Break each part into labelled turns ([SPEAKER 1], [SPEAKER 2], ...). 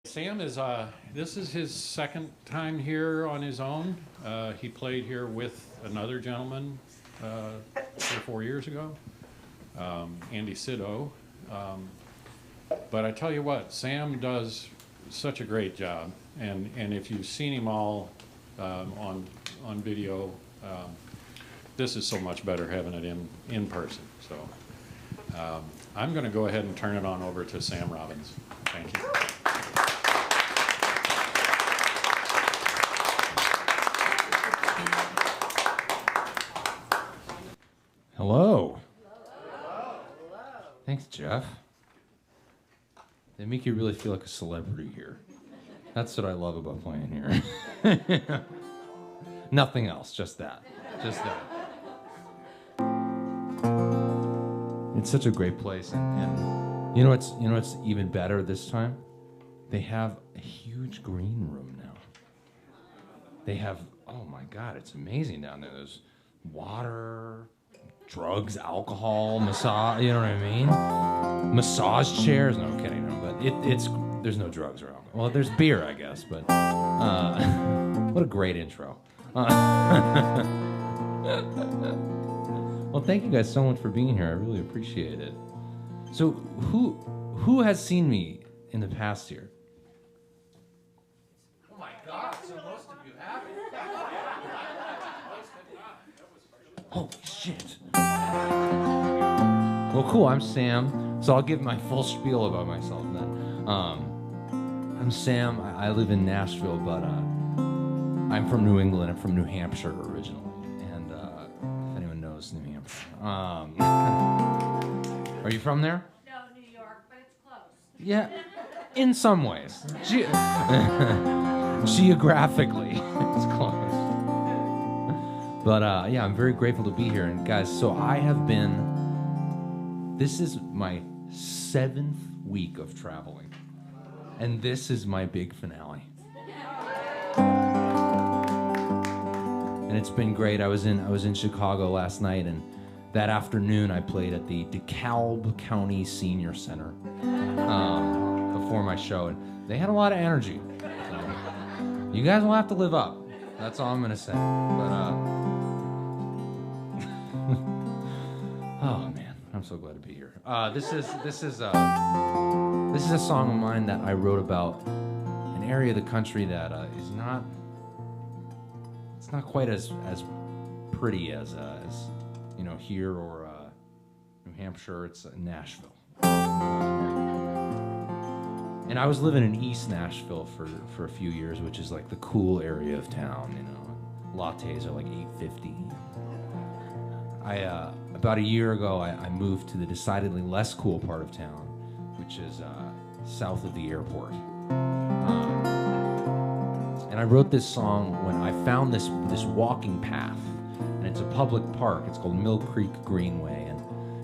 [SPEAKER 1] Sam is, this is his second time here on his own. He played here with another gentleman 3 or 4 years ago, Andy Sido. But I tell you what, Sam does such a great job. And if you've seen him all on video, this is so much better having it in person. So I'm going to go ahead and turn it on over to Sam Robbins. Thank you.
[SPEAKER 2] Hello. Thanks, Jeff. They make you really feel like a celebrity here. That's what I love about playing here. Nothing else, just that. Just that. It's such a great place, and you know what's even better this time? They have a huge green room now. They have, oh my God, it's amazing down there. There's water, drugs, alcohol, massage, you know what I mean? Massage chairs, no I'm kidding, no, but it's there's no drugs or alcohol. Well, there's beer, I guess, but what a great intro. Well, thank you guys so much for being here. I really appreciate it. So, who has seen me in the past year? Oh my God! So most of you haven't. Holy shit! Well, cool. I'm Sam. So I'll give my full spiel about myself then. I'm Sam. I live in Nashville, but I'm from New England. I'm from New Hampshire originally. If anyone knows New Hampshire. Are you from there?
[SPEAKER 3] No, New York, but it's close.
[SPEAKER 2] Yeah, in some ways. Geographically, it's close. But yeah, I'm very grateful to be here. And guys, so this is my 7th week of traveling. And this is my big finale. And it's been great. I was in Chicago last night, and that afternoon I played at the DeKalb County Senior Center before my show, and they had a lot of energy. So, you guys will have to live up. That's all I'm gonna say. But oh man, I'm so glad to be here. This is a song of mine that I wrote about an area of the country that is not. It's not quite as pretty as you know, here or New Hampshire. It's Nashville. And I was living in East Nashville for a few years, which is like the cool area of town. You know, lattes are like $8.50. About a year ago, I moved to the decidedly less cool part of town, which is south of the airport. And I wrote this song when I found this walking path, and it's a public park. It's called Mill Creek Greenway, and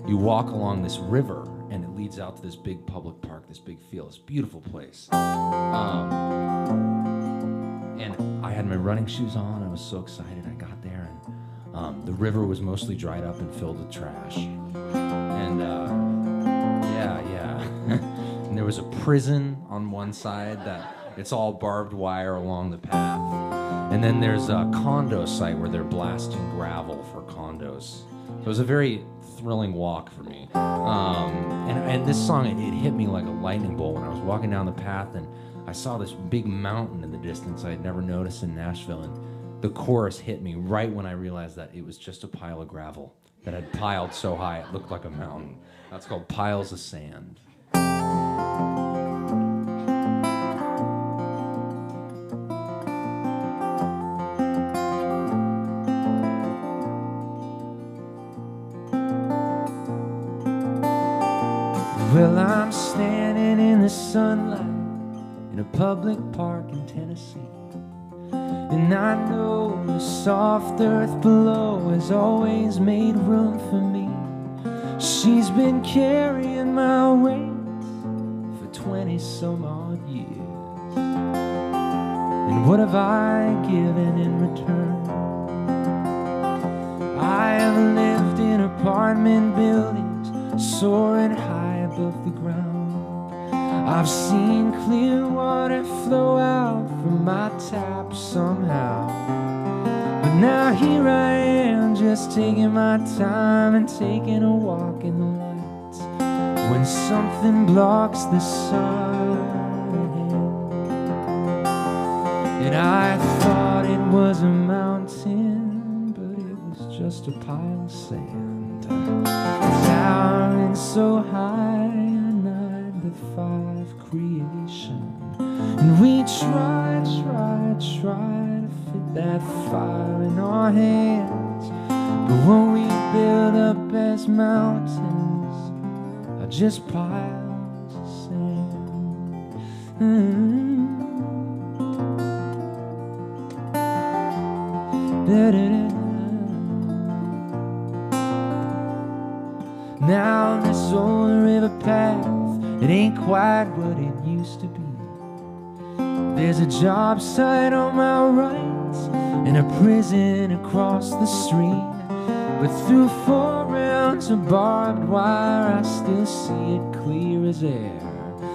[SPEAKER 2] you walk along this river, and it leads out to this big public park, this big field, this beautiful place. And I had my running shoes on. I was so excited. I got there, and the river was mostly dried up and filled with trash. And yeah. And there was a prison on one side that it's all barbed wire along the path. And then there's a condo site where they're blasting gravel for condos. So it was a very thrilling walk for me. And this song, it hit me like a lightning bolt when I was walking down the path, and I saw this big mountain in the distance I had never noticed in Nashville. And the chorus hit me right when I realized that it was just a pile of gravel that had piled so high it looked like a mountain. That's called Piles of Sand. Well, I'm standing in the sunlight in a public park in Tennessee, and I know the soft earth below has always made room for me. She's been carrying my weight for 20 some odd years, and what have I given in return? I have lived in apartment buildings soaring high above the ground. I've seen clear water flow out from my tap somehow, but now here I am, just taking my time and taking a walk in the light, when something blocks the sun ahead. And I thought it was a mountain, but it was just a pile of sand, towering so high, a 9 to 5 creation. And we try to fit that fire in our hands, but what we build up as mountains are just piles of sand. Now this old river path, it ain't quite what it used to be. There's a job site on my right and a prison across the street, but through 4 rounds of barbed wire I still see it clear as air.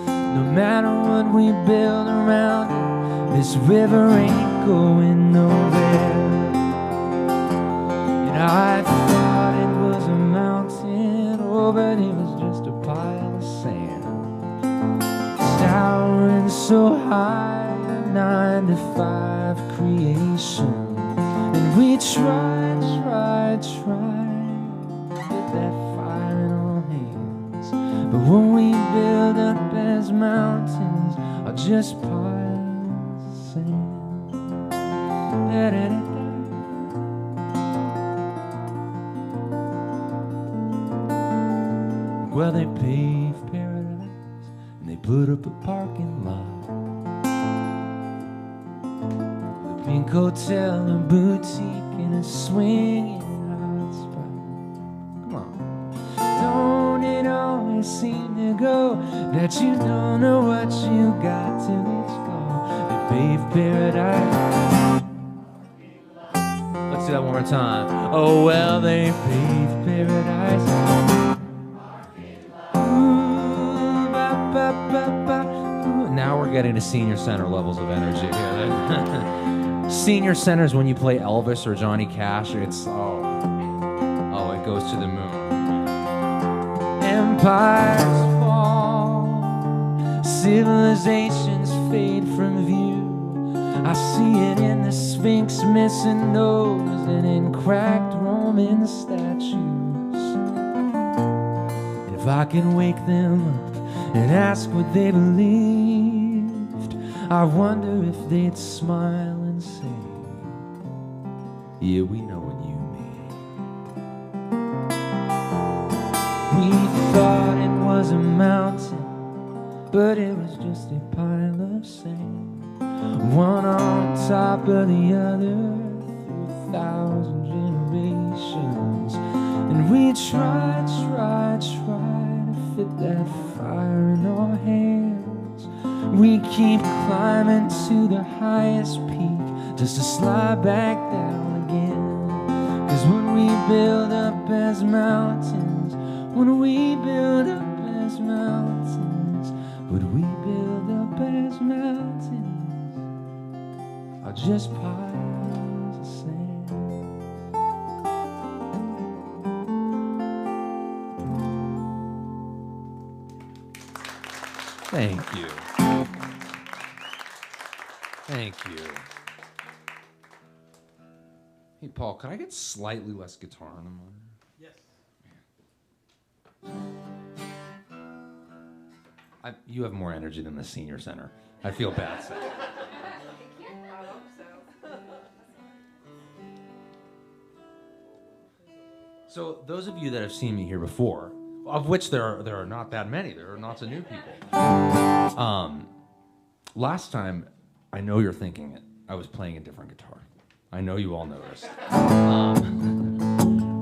[SPEAKER 2] No matter what we build around it, this river ain't going nowhere. And I thought it was a mountain, oh, but it was just a pile of sand, towering so high, a 9 to 5 creation. And we try to get that fire in our hands, but what we build up as mountains are just piles of sand. Well, they paved paradise and they put up a parking lot, the pink hotel, a boutique, and a swinging hot spot. Come on. Don't it always seem to go that you don't know what you got till it's gone? They paved paradise. Let's do that one more time. Oh, well, they paved paradise. Now we're getting to senior center levels of energy here. Senior center is when you play Elvis or Johnny Cash. It's, oh, it goes to the moon. Empires fall, civilizations fade from view. I see it in the Sphinx missing nose and in cracked Roman statues. And if I can wake them up and ask what they believed, I wonder if they'd smile and say, yeah, we know what you mean. We thought it was a mountain, but it was just a pile of sand, one on top of the other through 1,000 generations. And we try to fit that fire in our hands. We keep climbing to the highest peak just to slide back down again. 'Cause when we build up as mountains, when we build up as mountains, what we build up as mountains are just piles of sand. Thank you. Thank you. Hey, Paul, could I get slightly less guitar on the monitor? Yes. You have more energy than the senior center. I feel bad saying it.
[SPEAKER 3] I hope so.
[SPEAKER 2] So those of you that have seen me here before, of which there are not that many, there are lots of new people. Last time, I know you're thinking it, I was playing a different guitar. I know you all noticed.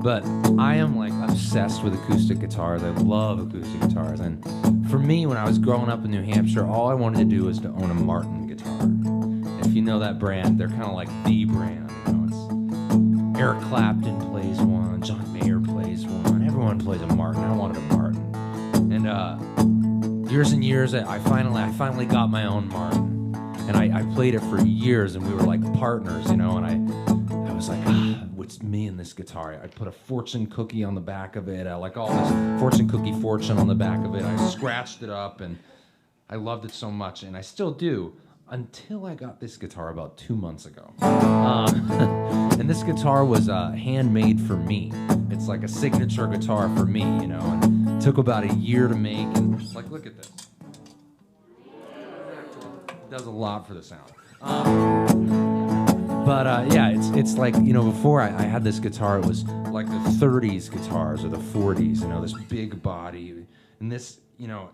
[SPEAKER 2] But I am like obsessed with acoustic guitars. I love acoustic guitars. And for me, when I was growing up in New Hampshire, all I wanted to do was to own a Martin guitar. And if you know that brand, they're kind of like the brand. You know, it's Eric Clapton plays one, John Mayer plays one, everyone plays a Martin. I wanted a Martin. And years and years, I finally got my own Martin, and I played it for years, and we were like partners, you know. And I was like, it's me and this guitar. I put a fortune cookie on the back of it. I like all this fortune cookie fortune on the back of it. I scratched it up, and I loved it so much, and I still do. Until I got this guitar about 2 months ago. And this guitar was handmade for me. It's like a signature guitar for me, you know, and it took about a year to make. And like, look at this. It does a lot for the sound. Yeah, it's like, you know, before I had this guitar, it was like the 30s guitars or the 40s, you know, this big body. And this, you know,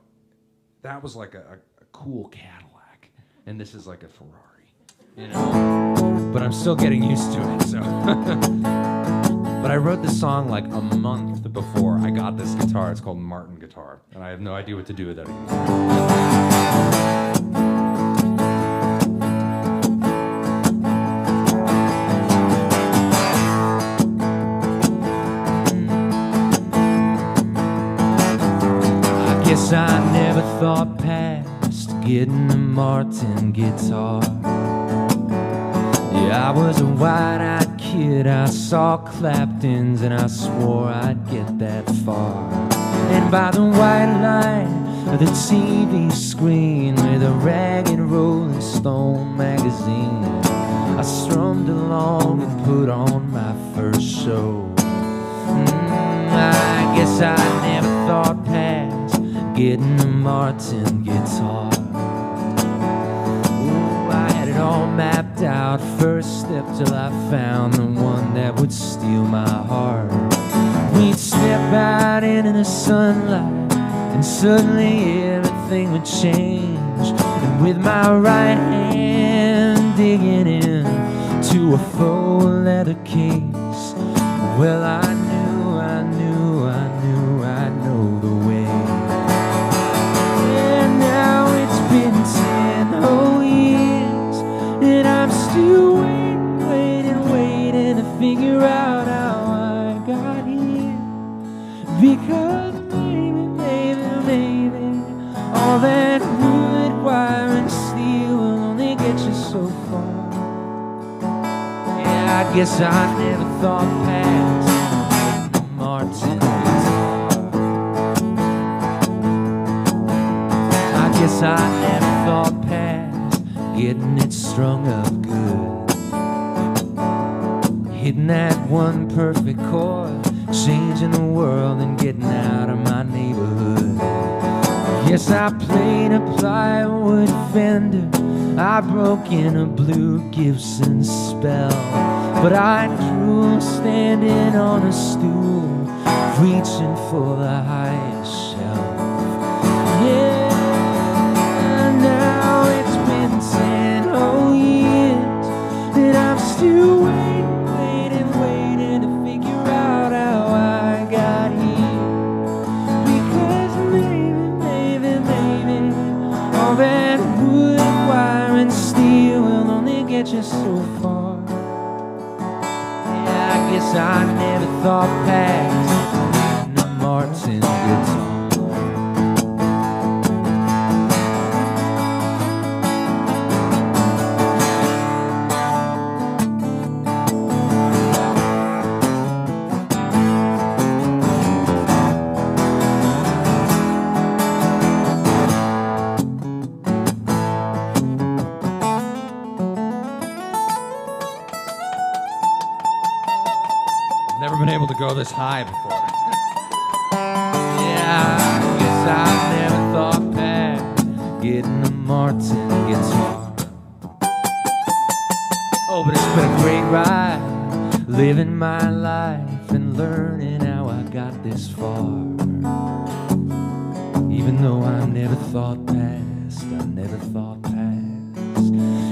[SPEAKER 2] that was like a cool Cadillac. And this is like a Ferrari, you know? But I'm still getting used to it, so. But I wrote this song like a month before I got this guitar. It's called Martin Guitar, and I have no idea what to do with it anymore. I guess I never thought past getting a Martin guitar. Yeah, I was a wide-eyed kid. I saw Clapton's and I swore I'd get that far. And by the white light of the TV screen with a ragged Rolling Stone magazine, I strummed along and put on my first show. I guess I never thought past getting a Martin guitar. All mapped out, first step till I found the one that would steal my heart. We'd step out into the sunlight, and suddenly everything would change. And with my right hand digging in to a faux leather case, well, I know the way. And now it's been 10 whole years, and I'm still waiting to figure out how I got here. Because maybe, all that wood, wire, and steel will only get you so far. Yeah, I guess I never thought past the Martin guitar. I guess I never thought past getting it strung up good, hitting that one perfect chord, changing the world and getting out of my neighborhood. Yes, I played a plywood fender, I broke in a blue Gibson spell, but I drew standing on a stool, reaching for the highest shelf. Yeah, now it's been 10 whole years, and I'm still waiting to figure out how I got here. Because maybe, all that wood, wire, and steel will only get you so far. Yeah, I guess I never thought past the Martin guitar. Never been able to go this high before. Yeah, I guess I never thought past getting a Martin guitar. Oh, but it's been a great ride, living my life and learning how I got this far. Even though I never thought past,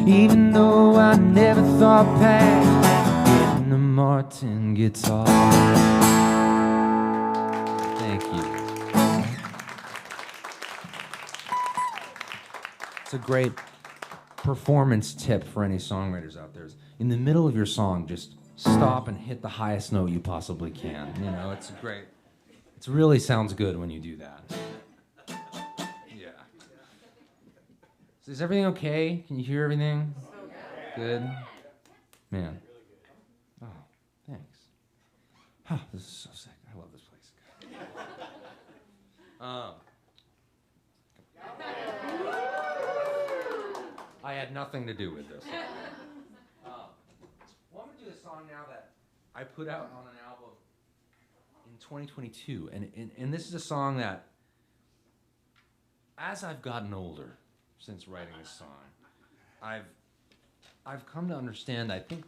[SPEAKER 2] even though I never thought past getting a Martin guitar. Thank you. It's a great performance tip for any songwriters out there. In the middle of your song, just stop and hit the highest note you possibly can. You know, it's great. It really sounds good when you do that. Yeah. Is everything okay? Can you hear everything? Good. Man. Oh, thanks. Oh, this is so sick. I love this place. I had nothing to do with this. Well, I'm going to do a song now that I put out on an album in 2022. And this is a song that, as I've gotten older since writing this song, I've come to understand, I think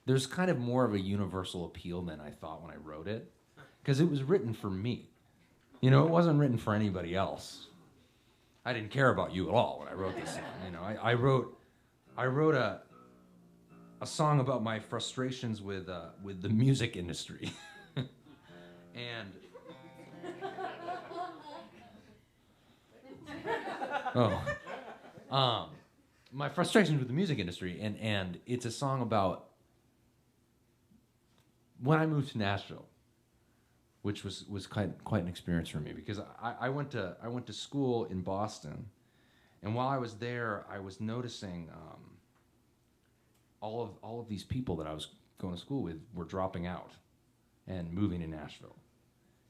[SPEAKER 2] there's kind of more of a universal appeal than I thought when I wrote it, because it was written for me. You know, it wasn't written for anybody else. I didn't care about you at all when I wrote this song. You know, I wrote a song about my frustrations with the music industry, and my frustrations with the music industry, and it's a song about when I moved to Nashville, which was quite an experience for me, because I went to school in Boston, and while I was there, I was noticing all of these people that I was going to school with were dropping out and moving to Nashville,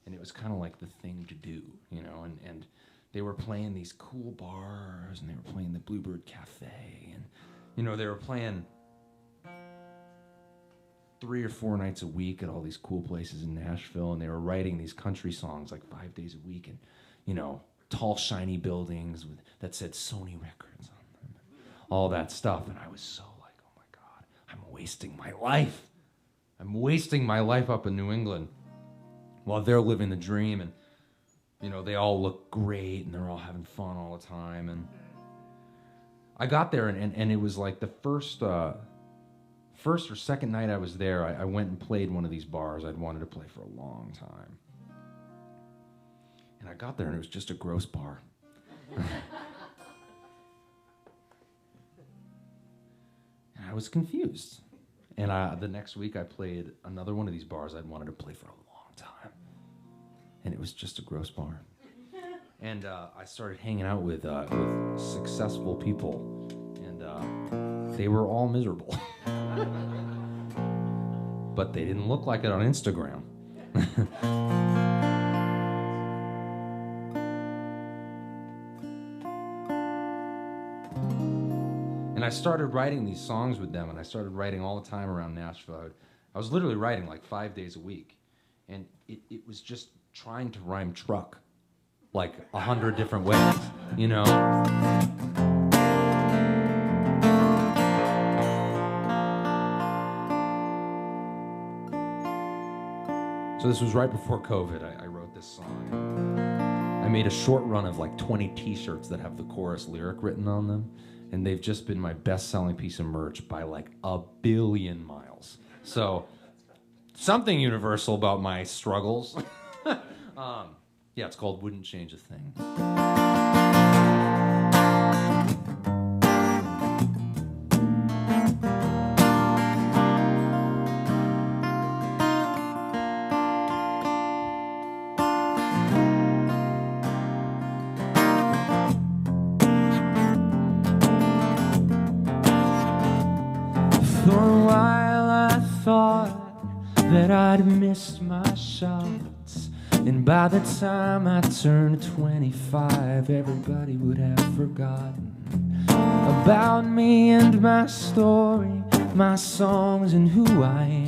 [SPEAKER 2] and it was kind of like the thing to do, you know, and they were playing these cool bars, and they were playing the Bluebird Cafe, and you know, they were playing 3 or 4 nights a week at all these cool places in Nashville, and they were writing these country songs like 5 days a week, and you know, tall shiny buildings that said Sony Records on them, all that stuff. And I was so like, oh my God, I'm wasting my life. I'm wasting my life up in New England while they're living the dream, and you know, they all look great and they're all having fun all the time. And I got there, and it was like the first or second night I was there, I went and played one of these bars I'd wanted to play for a long time. And I got there, and it was just a gross bar. And I was confused. And the next week, I played another one of these bars I'd wanted to play for a long time. And it was just a gross bar. And I started hanging out with successful people, and they were all miserable. But they didn't look like it on Instagram. And I started writing these songs with them, and I started writing all the time around Nashville. I was literally writing like 5 days a week, and it was just trying to rhyme truck like 100 different ways, you know? So this was right before COVID. I wrote this song. I made a short run of like 20 t-shirts that have the chorus lyric written on them, and they've just been my best-selling piece of merch by like 1 billion miles. So something universal about my struggles. Yeah, it's called Wouldn't Change a Thing. For a while I thought that I'd missed my shots, and by the time I turned 25, everybody would have forgotten about me and my story, my songs and who I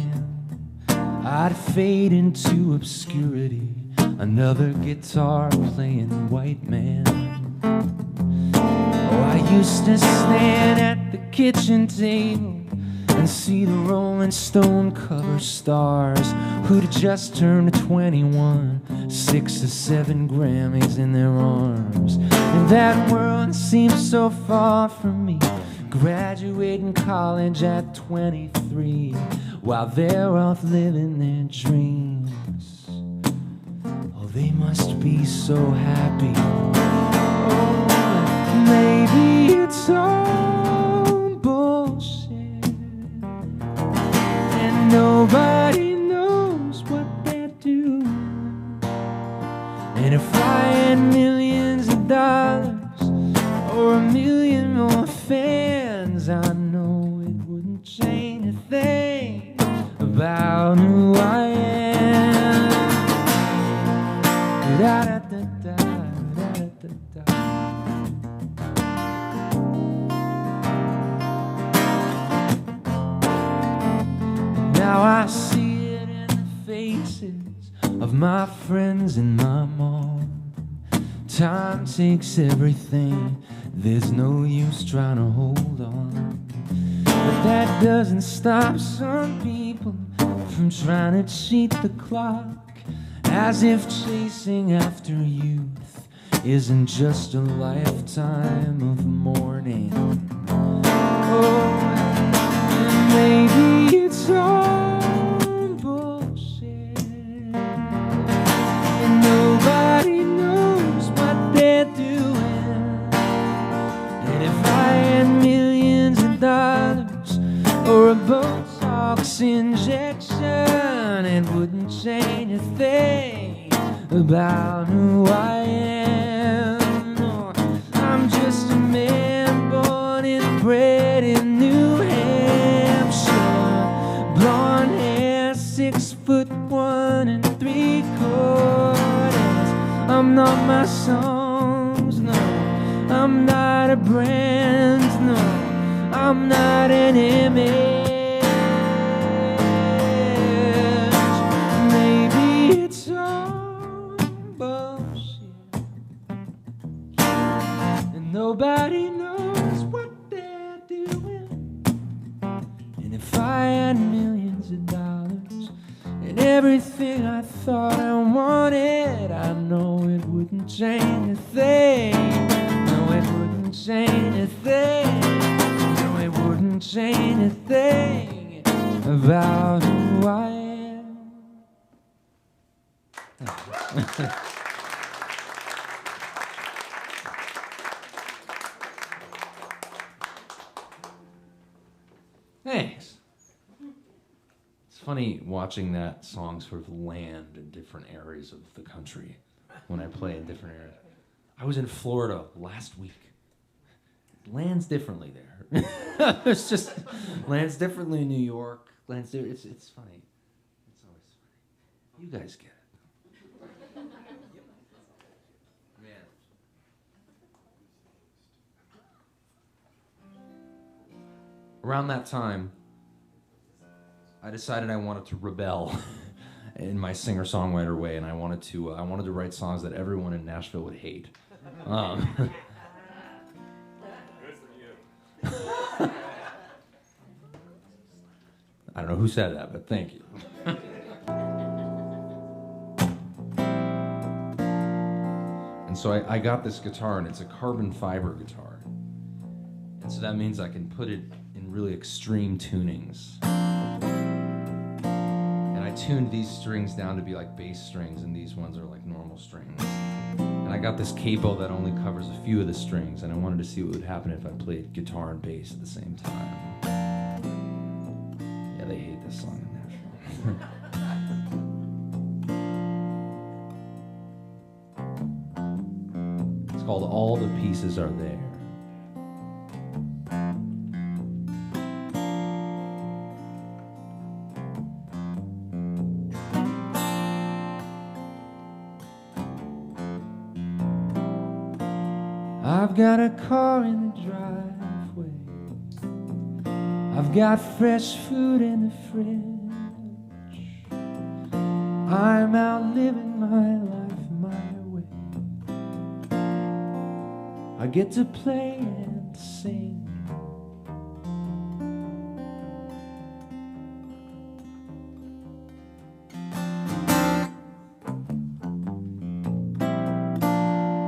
[SPEAKER 2] am. I'd fade into obscurity, another guitar playing white man. Oh, I used to stand at the kitchen table and see the Rolling Stone cover stars who'd just turned 21, 6 or 7 Grammys in their arms. And that world seemed so far from me, graduating college at 23, while they're off living their dreams. Oh, they must be so happy. Oh, maybe it's all bullshit. Nobody knows what they're doing. And if I had millions of dollars or 1 million pieces of my friends and my mom. Time takes everything, there's no use trying to hold on. But that doesn't stop some people from trying to cheat the clock, as if chasing after youth isn't just a lifetime of mourning. Oh, and maybe it's all bullshit, and nobody knows what they're doing. And if I had millions of dollars or a Botox injection, it wouldn't change a thing about who I am. No, I'm just a man born and bred in New Hampshire. Blonde hair, 6'1" and 3/4. I'm not my songs, no. I'm not a brand, no. I'm not an image. Maybe it's all bullshit, and nobody knows what they're doing. And if I had millions of dollars and everything I thought I wanted, I know it wouldn't change a thing. No, it wouldn't change a thing. No, it wouldn't change a thing about who I am. Thanks. It's funny watching that song sort of land in different areas of the country when I play in different areas. I was in Florida last week. It lands differently there. It's just lands differently in New York. Lands there. It's funny. It's always funny. You guys get it. Man. Around that time, I decided I wanted to rebel in my singer-songwriter way, and I wanted to write songs that everyone in Nashville would hate. Good for you. I don't know who said that, but thank you. And so I got this guitar, and it's a carbon fiber guitar. And so that means I can put it in really extreme tunings. And I tuned these strings down to be like bass strings, and these ones are like normal strings. And I got this capo that only covers a few of the strings, and I wanted to see what would happen if I played guitar and bass at the same time. Yeah, they hate this song in Nashville. It's called All the Pieces Are There. I've got a car in the driveway. I've got fresh food in the fridge. I'm out living my life my way. I get to play and sing.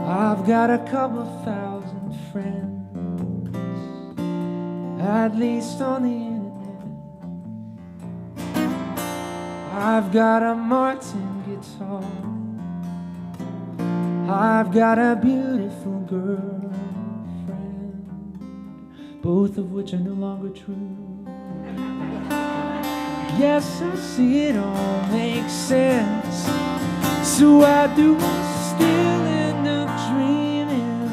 [SPEAKER 2] I've got a couple thousand friends, at least on the internet. I've got a Martin guitar. I've got a beautiful girlfriend, both of which are no longer true. Yes, I see it all makes sense. So why do I still end up dreaming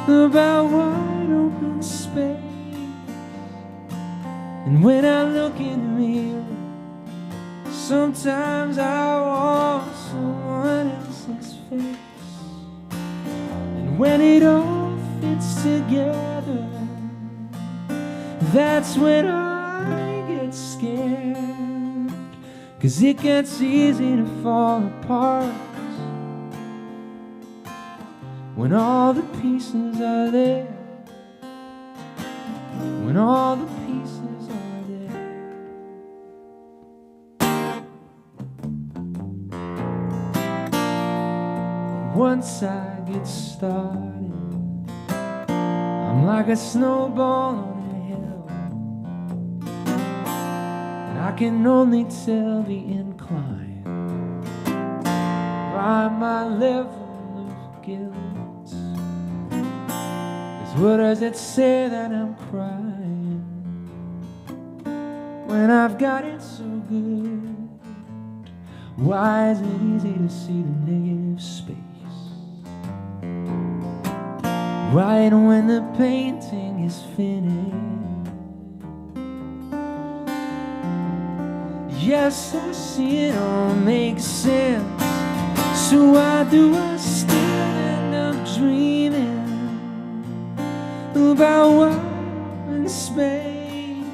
[SPEAKER 2] about wide open space? And when I look in the mirror, sometimes I want someone else's face. And when it all fits together, that's when I get scared. 'cause it gets easy to fall apart when all the pieces are there. When all the pieces are there. Once I get started, I'm like a snowball on a hill, and I can only tell the incline by my level of guilt. 'Cause what does it say that I'm crying when I've got it so good? Why is it easy to see the negative space right when the painting is finished? Yes, I see it all makes sense. So why do I still end up dreaming about wild spaces?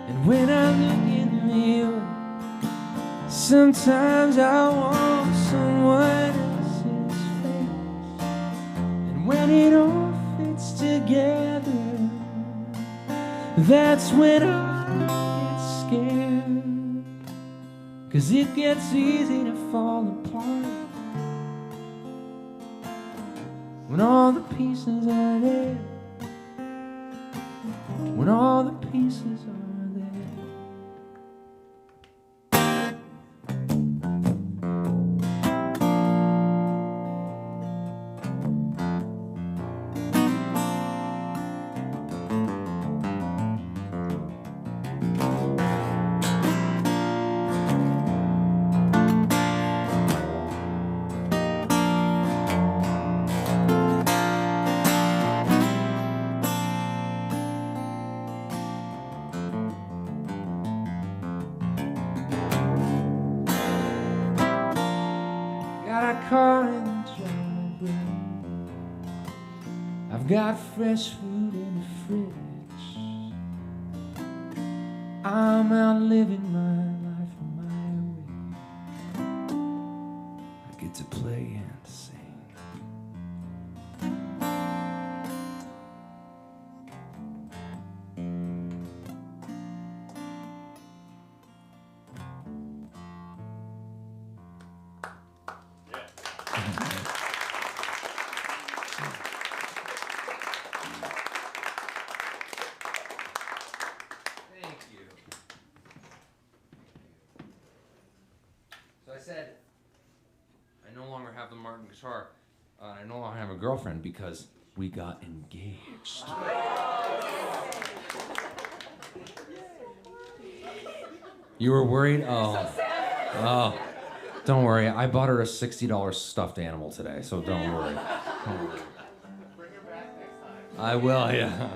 [SPEAKER 2] And when I look in the mirror, sometimes I want someone else's face. And when it all fits together, that's when I get scared. 'Cause it gets easy to fall apart when all the pieces are there. When all the pieces are there. Car in the driveway, I've got fresh food in the fridge. I'm out living my life my way. I get to play and sing. So I said, I no longer have the Martin guitar, and I no longer have a girlfriend because we got engaged. You were worried? Oh, don't worry. I bought her a $60 stuffed animal today, so don't worry. Don't worry.
[SPEAKER 4] Bring her back next time.
[SPEAKER 2] I will, yeah.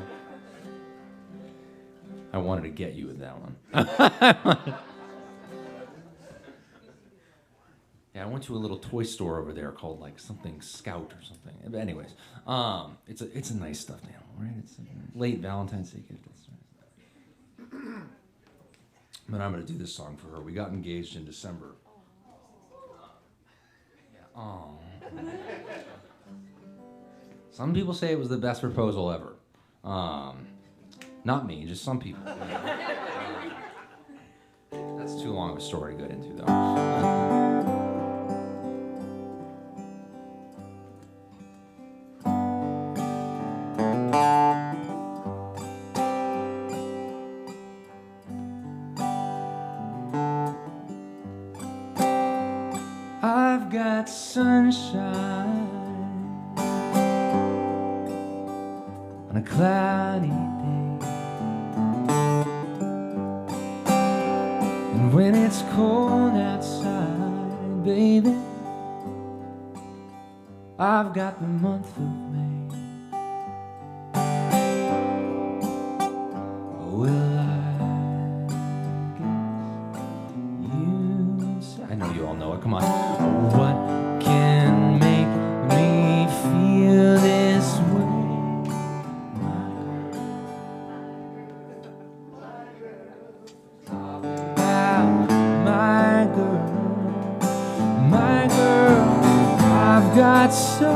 [SPEAKER 2] I wanted to get you with that one. Yeah, I went to a little toy store over there called like something Scout or something. But anyways, it's a nice stuffed animal, right? It's a late Valentine's Day gift. But I'm gonna do this song for her. We got engaged in December. Yeah. Oh. Some people say it was the best proposal ever. Not me, just some people. That's too long of a story to get into, though. I've got sunshine on a cloudy day, and when it's cold outside, baby, I've got the month of May. Well, I know you all know it. Come on. What can make me feel this way, my girl? Talk about got so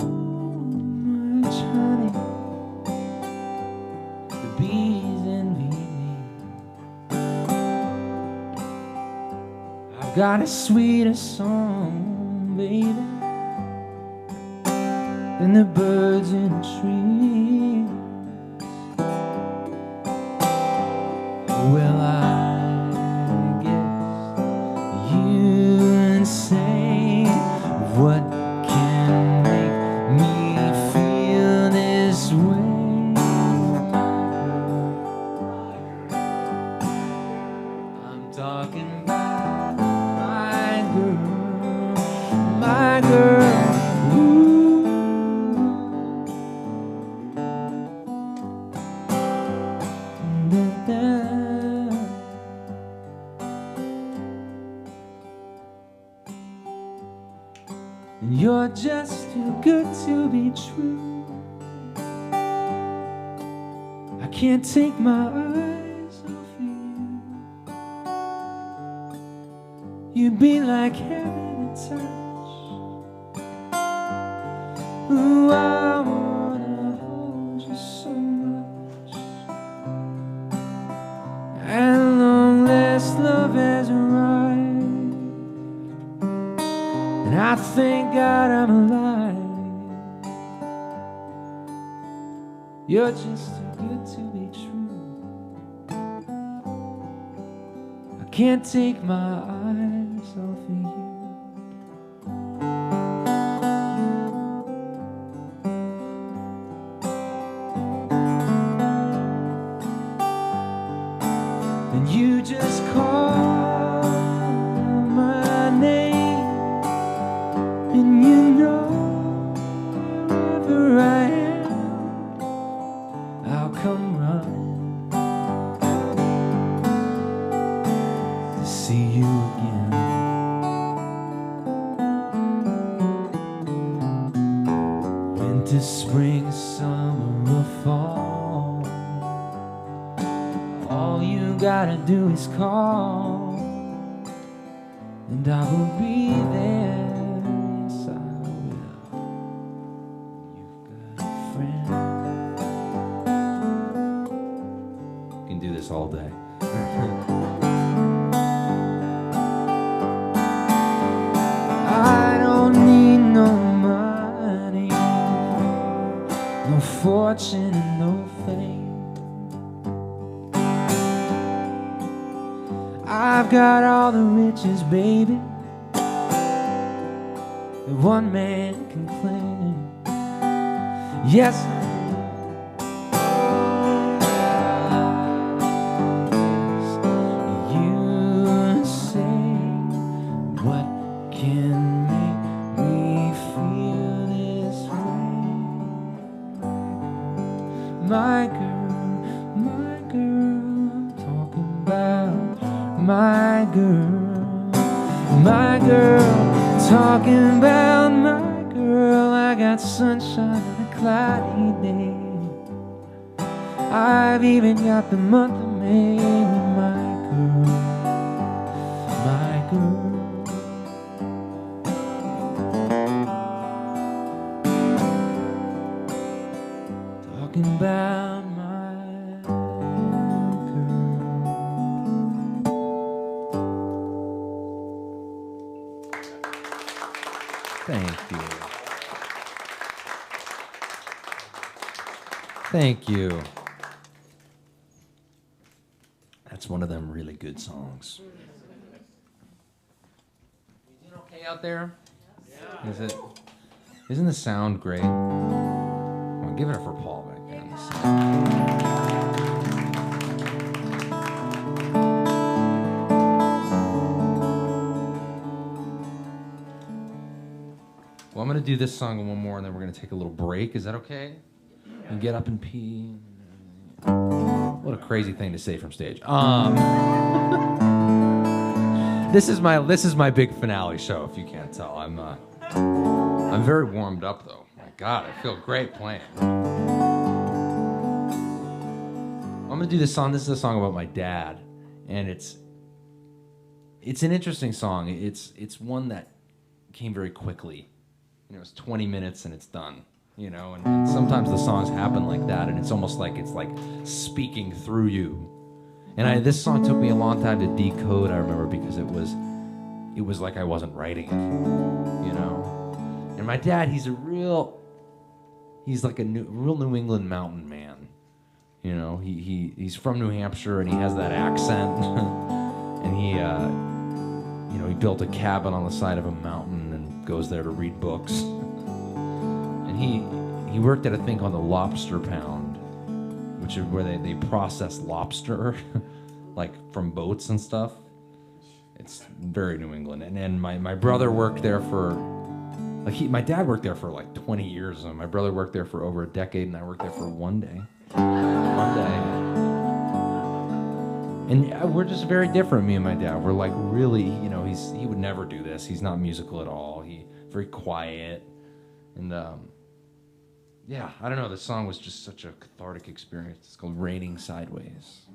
[SPEAKER 2] much honey, the bees envy me. I've got a sweeter song, baby, than the birds in the trees. Well, I guess you insane. What can make me feel this way? I'm talking about my girl, my girl. Ooh. Da-da. And you're just too good to be true. I can't take my eyes off you. You'd be like heaven to touch. Ooh, I wanna hold you so much. At long last, love has arrived. And I thank God I'm alive. You're just too good to be true. I can't take my eyes off of you. And you just call my name, and you know wherever I am, I'll come running to see you again. Winter, spring, summer, or fall, all you gotta do is call, and I will be there. Yes, I will. You've got a friend. You can do this all day. I don't need no money, no fortune, and no fame. I've got all the riches, baby, that one man can claim. Yes, I do. You say, what can make me feel this way? My girl, talking about my girl, talking about my girl. I got sunshine on a cloudy day. I've even got the month of May with my girl, my girl. Talking about my girl. Thank you. Thank you. That's one of them really good songs. You doing okay out there? Yeah. Isn't the sound great? Well, give it up for Paul back there. Well, I'm going to do this song and one more, and then we're going to take a little break. Is that okay? And get up and pee. What a crazy thing to say from stage. This is my big finale show, if you can't tell. I'm very warmed up, though. My God, I feel great playing. I'm going to do this song. This is a song about my dad, and it's an interesting song. It's one that came very quickly it's 20 minutes and it's done, and sometimes the songs happen like that, and it's almost like it's like speaking through you. And this song took me a long time to decode, I remember, because it was like I wasn't writing it, And my dad, he's like a real New England mountain man, he's from New Hampshire and he has that accent, and he built a cabin on the side of a mountain and goes there to read books. And he worked at a thing called the Lobster Pound, which is where they process lobster, like from boats and stuff. It's very New England. And then my brother worked there for, my dad worked there for like 20 years, and my brother worked there for over a decade, and I worked there for one day. And we're just very different, me and my dad. We're like really, he would never do this. He's not musical at all. Very quiet. And I don't know, the song was just such a cathartic experience. It's called Raining Sideways.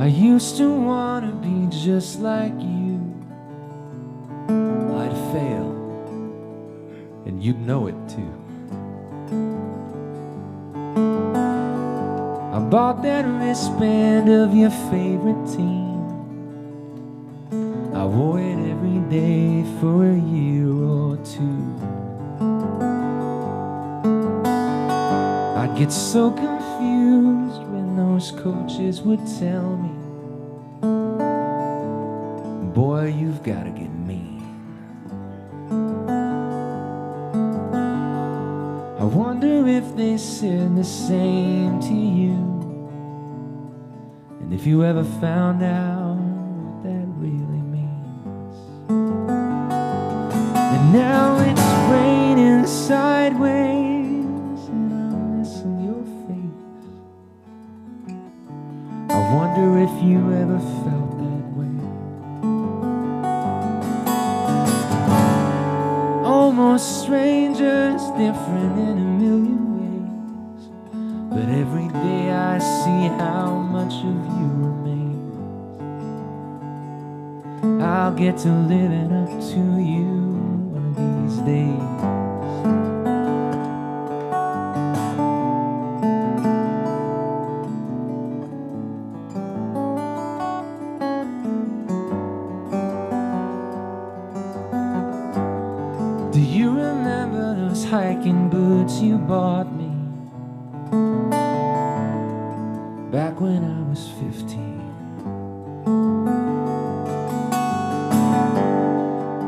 [SPEAKER 2] I used to want to be just like you. I'd fail, and you'd know it too. I bought that wristband of your favorite team. I wore it every day for a year or two. I'd get so confused when those coaches would tell me, boy, you've got to get mean. I wonder if they said the same to you, and if you ever found out what that really means. And now it's raining sideways, and I'm missing your face. I wonder if you ever felt that way. Almost strangers, different in a million ways, but every day I see how much of you remains. I'll get to living up to you one of these days. Do you remember those hiking boots you bought me back when I was 15?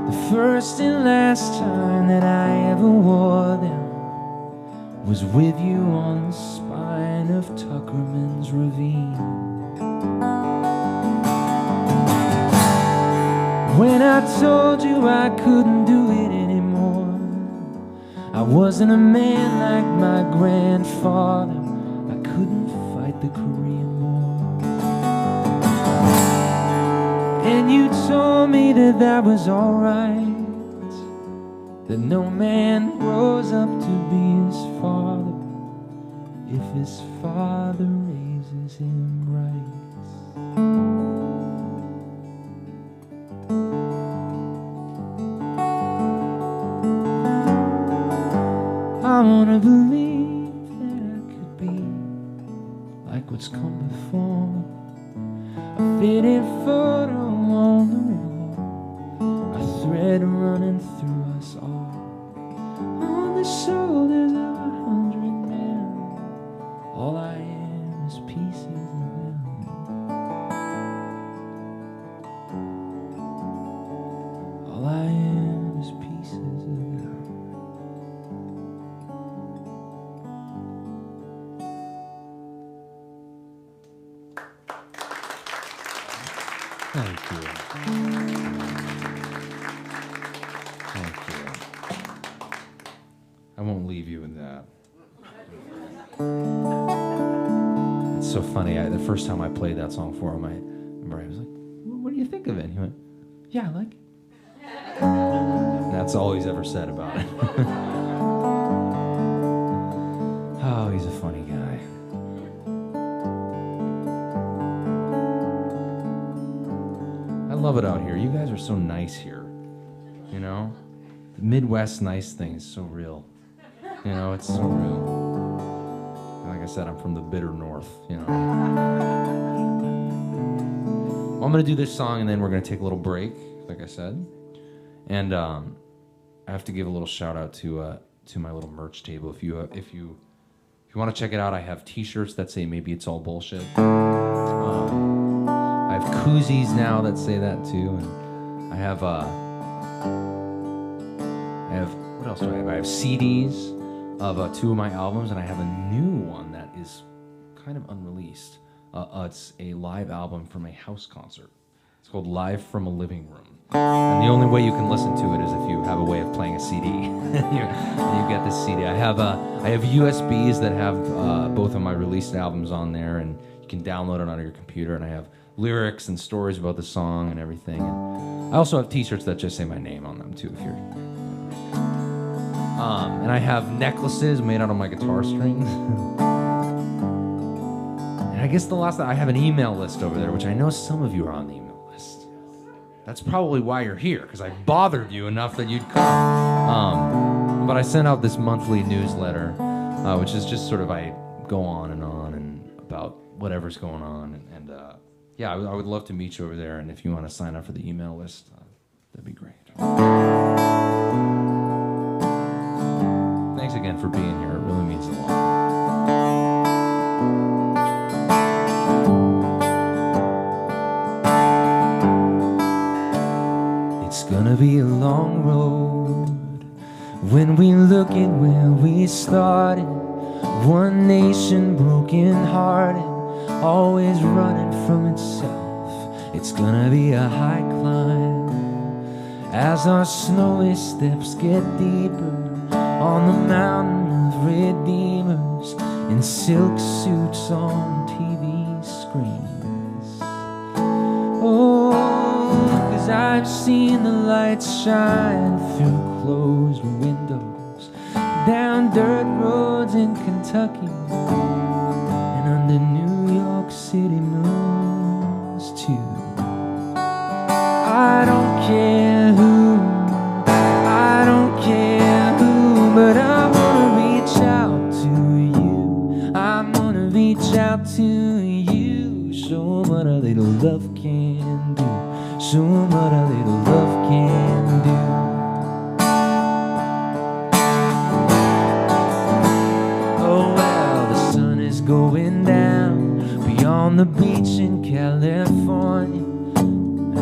[SPEAKER 2] The first and last time that I ever wore them was with you on the spine of Tuckerman's ravine. When I told you I couldn't do it anymore, I wasn't a man like my grandfather. I couldn't fight the Korean War. And you told me that that was alright, that no man grows up to be his father if his father raises him right. I wanna believe that I could be like what's come before me. A faded photo on the wall, a thread running through us all. On the shoulders of 100 men, all I am is pieces of them. All I am is pieces of them. Thank you. Thank you. I won't leave you in that. It's so funny. The first time I played that song for him, I remember I was like, "What do you think of it?" And he went, "Yeah, I like it." That's all he's ever said about it. Oh, he's a funny guy. I love it out here. You guys are so nice here. You know? The Midwest nice thing is so real. You know, it's so real. Like I said, I'm from the bitter north, you know. Well, I'm going to do this song, and then we're going to take a little break, like I said. And I have to give a little shout-out to my little merch table. If you want to check it out, I have T-shirts that say "Maybe It's All Bullshit." I have koozies now that say that too, and I have what else do I have? I have CDs of 2 of my albums, and I have a new one that is kind of unreleased. It's a live album from a house concert. It's called "Live from a Living Room," and the only way you can listen to it is if you have a way of playing a CD. you get this CD. I have USBs that have both of my released albums on there, and you can download it onto your computer. And I have lyrics and stories about the song and everything. And I also have T-shirts that just say my name on them too, if you're. And I have necklaces made out of my guitar strings. And I guess the last thing, I have an email list over there, which I know some of you are on the email list. That's probably why you're here, because I bothered you enough that you'd come. But I sent out this monthly newsletter, which is just sort of, I go on and about whatever's going on. And yeah, I would love to meet you over there. And if you want to sign up for the email list, that'd be great. Thanks again for being here. It really means a lot. It's gonna be a long road when we look at where we started. One nation broken hearted, always running from itself. It's gonna be a high climb as our snowy steps get deeper on the mountain of redeemers in silk suits on TV screens. Oh, 'cause I've seen the lights shine through closed windows, down dirt roads in Kentucky, and under New York City moons too. I don't care who, I don't care who, but I'm gonna reach out to you. I'm gonna reach out to you. Show 'em what a little love can do. Show 'em what a little love can do. Oh well, the sun is going down beyond the beach in California.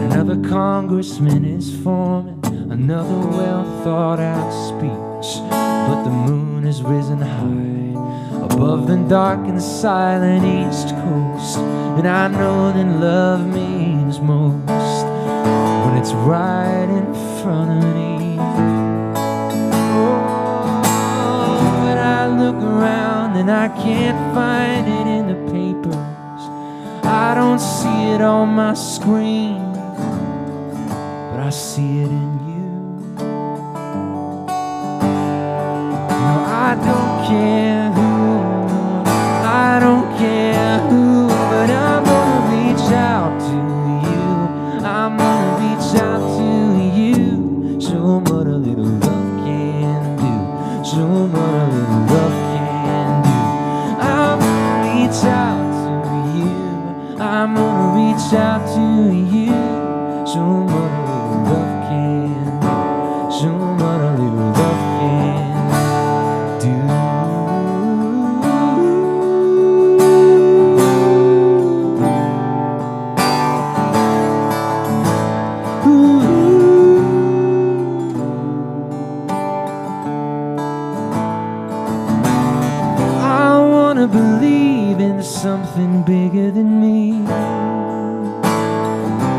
[SPEAKER 2] Another congressman is forming another well-thought-out speech. But the moon has risen high above the dark and silent East Coast, and I know that love means most when it's right in front of me. Oh, but I look around and I can't find it in the papers. I don't see it on my screen, but I see it in you. No, I don't care who, I don't care who, but I'm gonna reach out to you. I'm gonna reach out to you. Show 'em what a little love can do. Show 'em what a little love can do. I'm gonna reach out to you. I'm gonna reach out to you. Show 'em what a little love can do. Show 'em what a little love can do. I wanna believe in something bigger than me.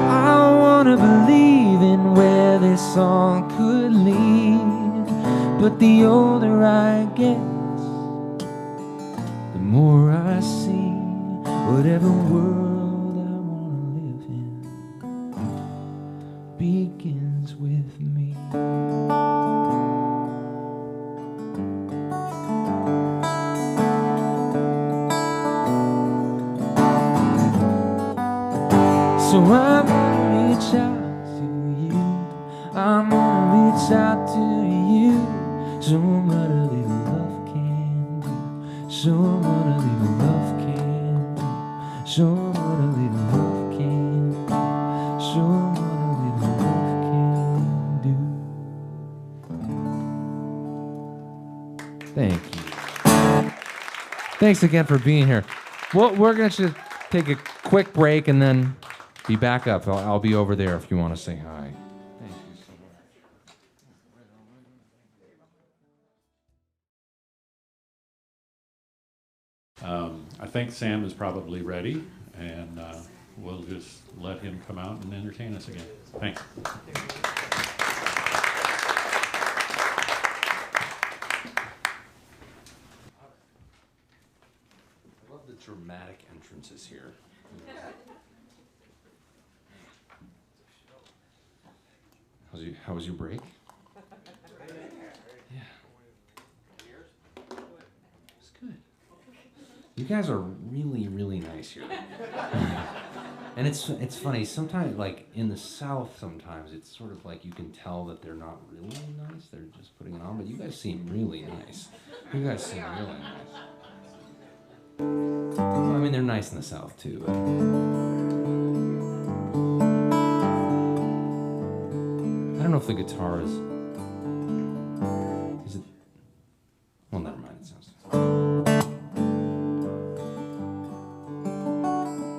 [SPEAKER 2] I wanna believe in where this song could lead. But the older I get, the more I see whatever world I wanna live in begins with me. reach out to you. I'm gonna reach out to you. Show 'em what a little love can do. Show 'em what a little love can do. Show 'em what a little love can do. Show 'em what a little love can do. Thank you. Thanks again for being here. Well, we're going to take a quick break and then be back up. I'll be over there if you want to say hi. Thank you so
[SPEAKER 1] much. I think Sam is probably ready, and we'll just let him come out and entertain us again. Thanks.
[SPEAKER 2] Dramatic entrances here. How was your break? Yeah. It's good. You guys are really, really nice here. And it's funny, sometimes, like, in the South, sometimes it's sort of like you can tell that they're not really nice, they're just putting it on, but you guys seem really nice. You guys seem really nice. Well, I mean, they're nice in the South, too. But I don't know if the guitar is it? Well, never mind, it sounds.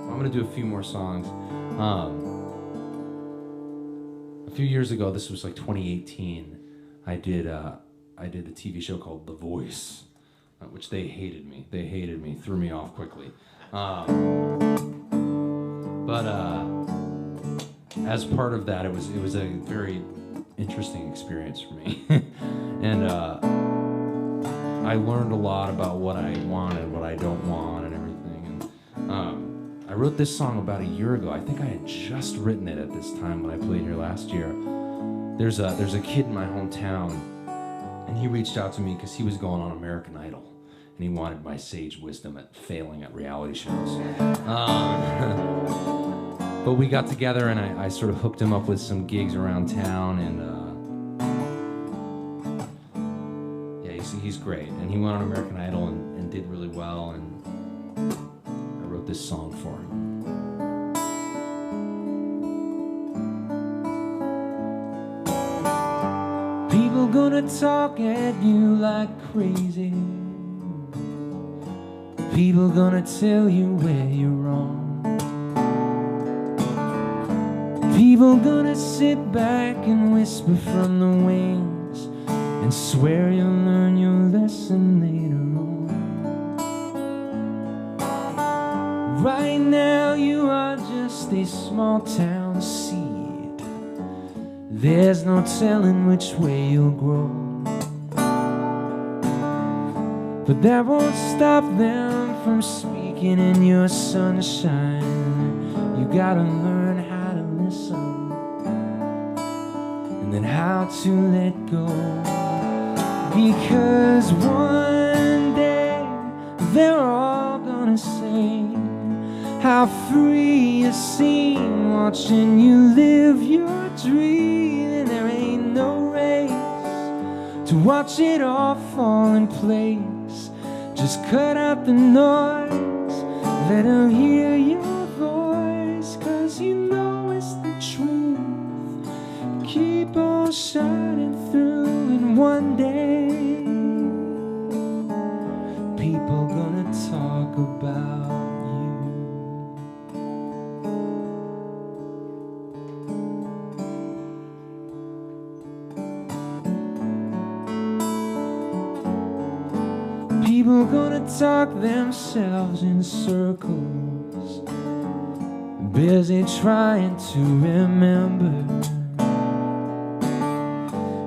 [SPEAKER 2] I'm going to do a few more songs. A few years ago, this was like 2018, I did the TV show called The Voice. Which they hated me, threw me off quickly. But as part of that, it was a very interesting experience for me. And I learned a lot about what I want and what I don't want and everything. And I wrote this song about a year ago. I think I had just written it at this time when I played here last year. There's a kid in my hometown, and he reached out to me because he was going on American Idol. And he wanted my sage wisdom at failing at reality shows. But we got together and I sort of hooked him up with some gigs around town, and yeah, he's great. And he went on American Idol and did really well, and I wrote this song for him. People gonna talk at you like crazy. People gonna tell you where you're wrong. People gonna sit back and whisper from the wings and swear you'll learn your lesson later on. Right now you are just a small town seed. There's no telling which way you'll grow. But that won't stop them from speaking in your sunshine. You gotta learn how to listen, and then how to let go. Because one day they're all gonna say how free you seem watching you live your dream. And there ain't no race to watch it all fall in place. Just cut out the noise, let them hear your voice, 'cause you know it's the truth. Keep on shining through, and one day people gonna talk about people gonna talk themselves in circles, busy trying to remember.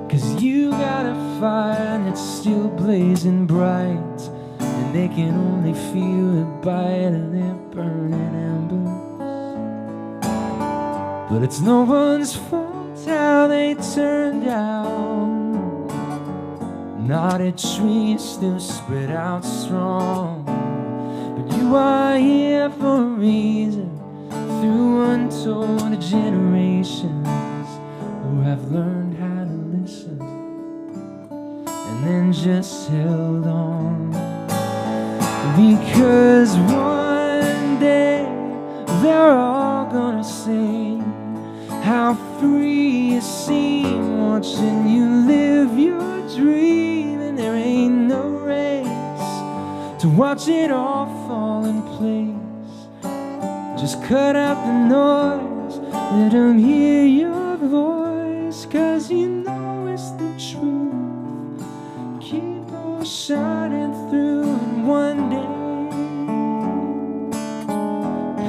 [SPEAKER 2] 'Cause you got a fire and it's still blazing bright, and they can only feel the bite of their burning embers. But it's no one's fault how they turned out. Knotted trees still spread out strong. But you are here for a reason. through untold generations who have learned how to listen and then just held on. Because one day they're all gonna sing how free you seem watching you live your dream, and there ain't no race to watch it all fall in place. Just cut out the noise, let them hear your voice, 'cause you know it's the truth. Keep on shining through, and one day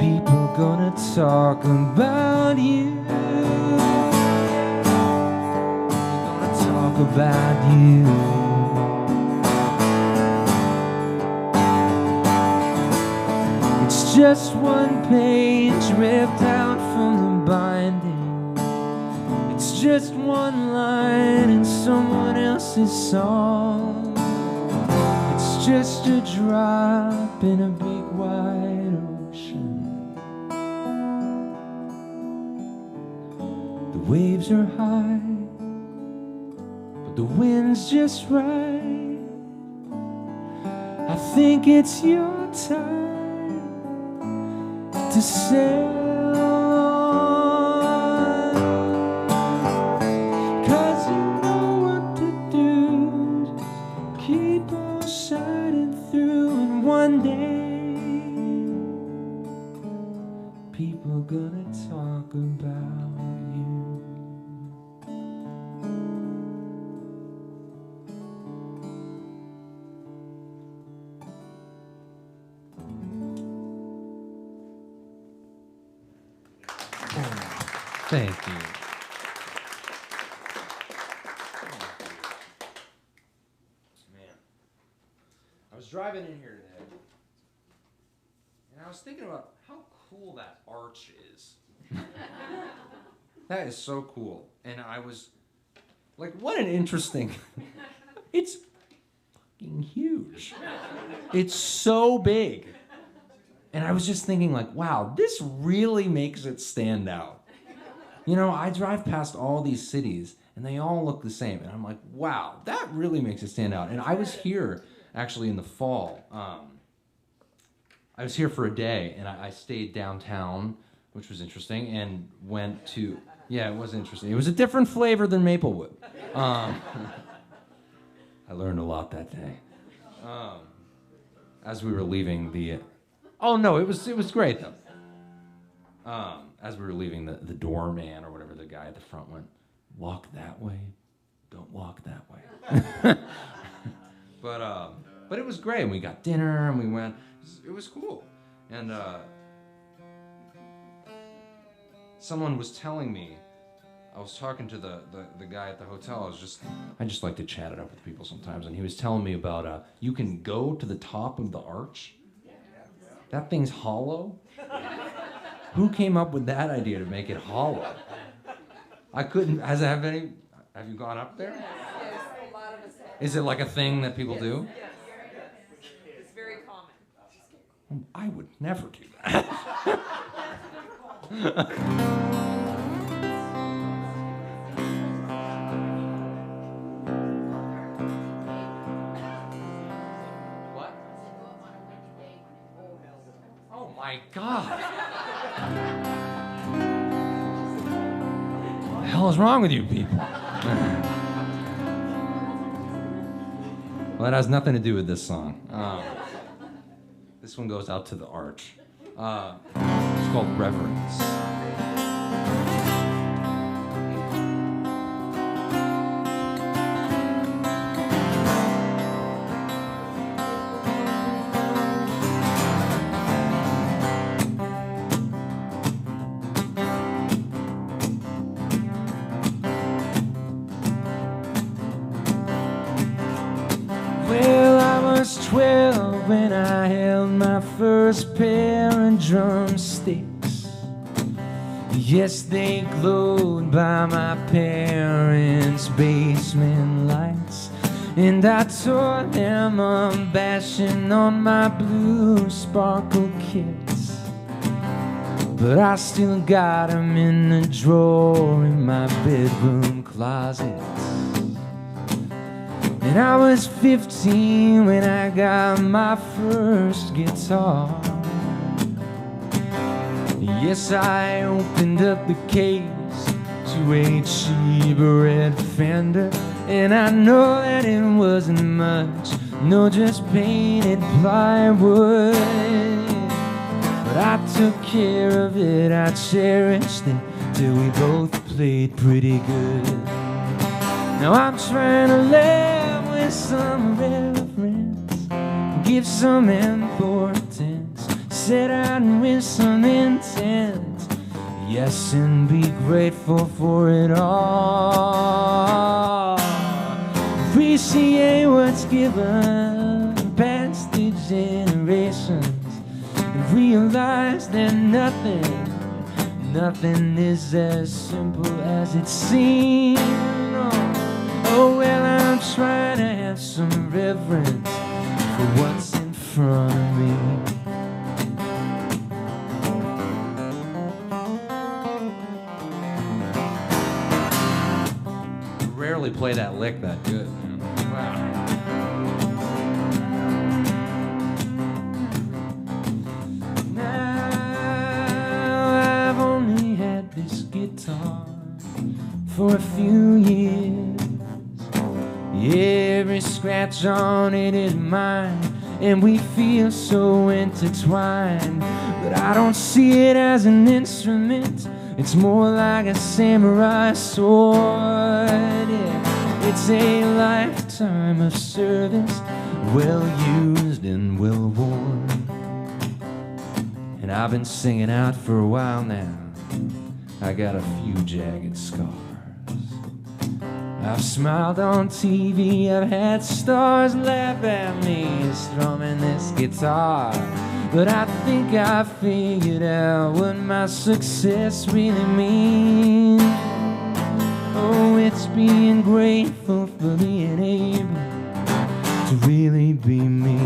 [SPEAKER 2] people gonna talk about you. They're gonna talk about you. It's just one page ripped out from the binding. It's just one line in someone else's song. It's just a drop in a big wide ocean. The waves are high, but the wind's just right. I think it's your time to sail on, 'cause you know what to do. Just keep on shining through, and one day people gonna talk about you. Thank you. Man, I was driving in here today, and I was thinking about how cool that arch is. That is so cool. And I was like, what an interesting... It's fucking huge. It's so big. And I was just thinking like, wow, this really makes it stand out. You know, I drive past all these cities and they all look the same. And I'm like, wow, that really makes it stand out. And I was here actually in the fall. I was here for a day and I stayed downtown, which was interesting, and went to, yeah, it was interesting. It was a different flavor than Maplewood. I learned a lot that day. As we were leaving the, oh no, it was great though. As we were leaving, the doorman or whatever, the guy at the front went, walk that way, don't walk that way. But it was great. And we got dinner and we went, it was cool. And someone was telling me, I was talking to the guy at the hotel, I just like to chat it up with people sometimes, and he was telling me about, you can go to the top of the arch. That thing's hollow. Who came up with that idea to make it hollow? I couldn't, have you gone up there?
[SPEAKER 3] Yes, a lot of us have.
[SPEAKER 2] Is it like a thing that people do?
[SPEAKER 3] Yes. It's very common.
[SPEAKER 2] I would never do that. What? Oh my God. What the hell is wrong with you people? Well, that has nothing to do with this song. This one goes out to the arch. It's called Reverence. Well, I was 12 when I held my first pair of drumsticks. Yes, they glowed by my parents' basement lights, and I tore them up, bashing on my blue sparkle kits. but I still got 'em in the drawer in my bedroom closet. And I was 15 when I got my first guitar. Yes, I opened up the case to a cheap red Fender, and I know that it wasn't much, no, just painted plywood. But I took care of it, I cherished it, till we both played pretty good. Now I'm trying to live with some reverence, give some importance, set out with some intent, yes, and be grateful for it all. Appreciate what's given past the generations, and realize that nothing is as simple as it seems. Oh, well, I'm trying to have some reverence for what's in front of me.
[SPEAKER 5] Rarely play that lick that good. Wow.
[SPEAKER 2] Now I've only had this guitar for a few years. Every scratch on it is mine, and we feel so intertwined. But I don't see it as an instrument, it's more like a samurai sword. Yeah. It's a lifetime of service, well used and well worn. And I've been singing out for a while now, I got a few jagged scars. I've smiled on TV, I've had stars laugh at me strumming this guitar. But I think I figured out what my success really means. Oh, it's being grateful for being able to really be me.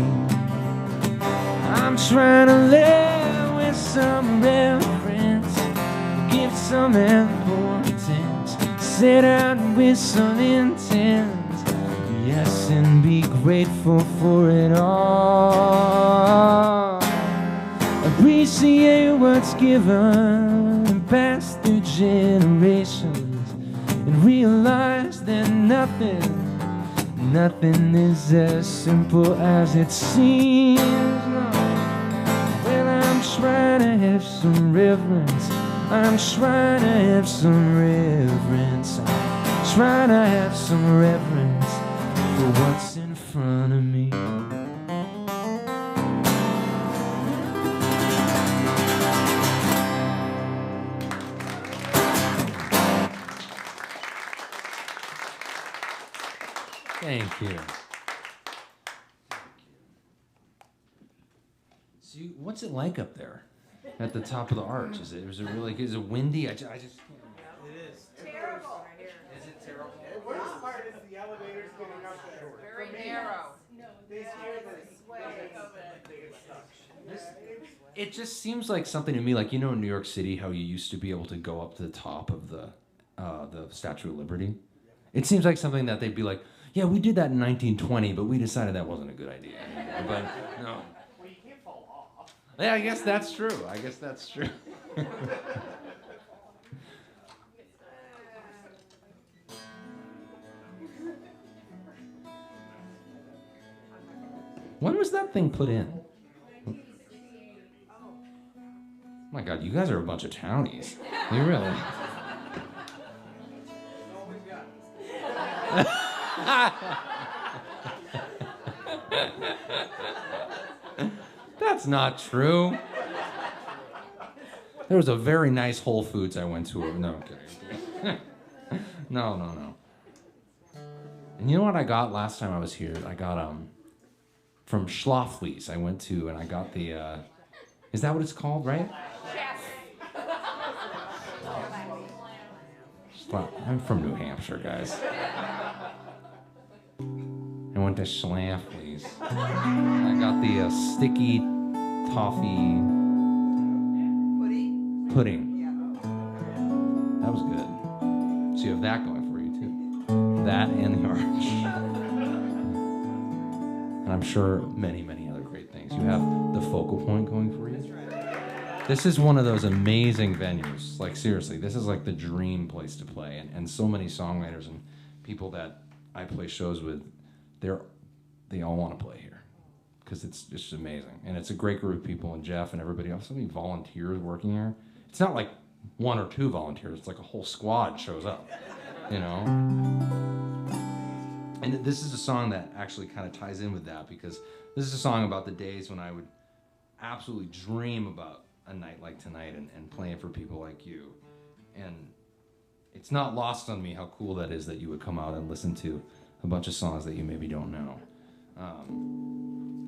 [SPEAKER 2] I'm trying to live with some reverence, give some importance, set out with some intent, yes, and be grateful for it all. Appreciate what's given past through generations, and realize that nothing is as simple as it seems. Well, I'm trying to have some reverence, I'm trying to have some reverence, I'm trying to have some reverence for what's in front of me.
[SPEAKER 5] Thank you.
[SPEAKER 2] So what's it like up there at the top of the arch? Is it really windy? I just
[SPEAKER 4] It is.
[SPEAKER 3] Terrible.
[SPEAKER 4] Is it terrible? The worst part is the elevators getting up there.
[SPEAKER 3] Very narrow.
[SPEAKER 4] They hear this. They get stuck.
[SPEAKER 2] It just seems like something to me, like, you know, in New York City, how you used to be able to go up to the top of the Statue of Liberty. It seems like something that they'd be like, yeah, we did that in 1920, but we decided that wasn't a good idea. But no.
[SPEAKER 4] Well, you can't fall off.
[SPEAKER 2] Yeah, I guess that's true. When was that thing put in? Oh my God, you guys are a bunch of townies. You really. That's not true. There was a very nice Whole Foods I went to. No, I'm kidding. No. And you know what I got last time I was here? I got from Schlafly's. I went to and I got the is that what it's called, right? I'm from New Hampshire, guys. I went to Schlafly's. I got the sticky toffee pudding. That was good. So you have that going for you too. That and the arch. And I'm sure many, many other great things. You have the focal point going for you. This is one of those amazing venues. Like seriously, this is like the dream place to play. And so many songwriters and people that I play shows with, they all want to play here because it's just amazing. And it's a great group of people, and Jeff and everybody else. So many volunteers working here. It's not like one or two volunteers. It's like a whole squad shows up, you know? And this is a song that actually kind of ties in with that, because this is a song about the days when I would absolutely dream about a night like tonight and playing for people like you. And it's not lost on me how cool that is that you would come out and listen to a bunch of songs that you maybe don't know.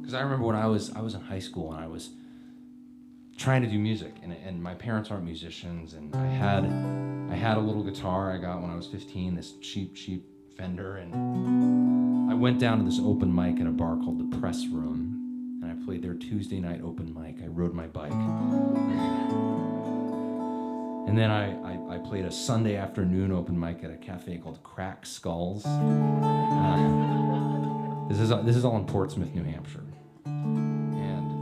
[SPEAKER 2] Because I remember when I was in high school and I was trying to do music, and my parents aren't musicians, and I had a little guitar I got when I was 15, this cheap Fender, and I went down to this open mic in a bar called the Press Room, and I played their Tuesday night open mic. I rode my bike. And then I played a Sunday afternoon open mic at a cafe called Crack Skulls. This is all in Portsmouth, New Hampshire. And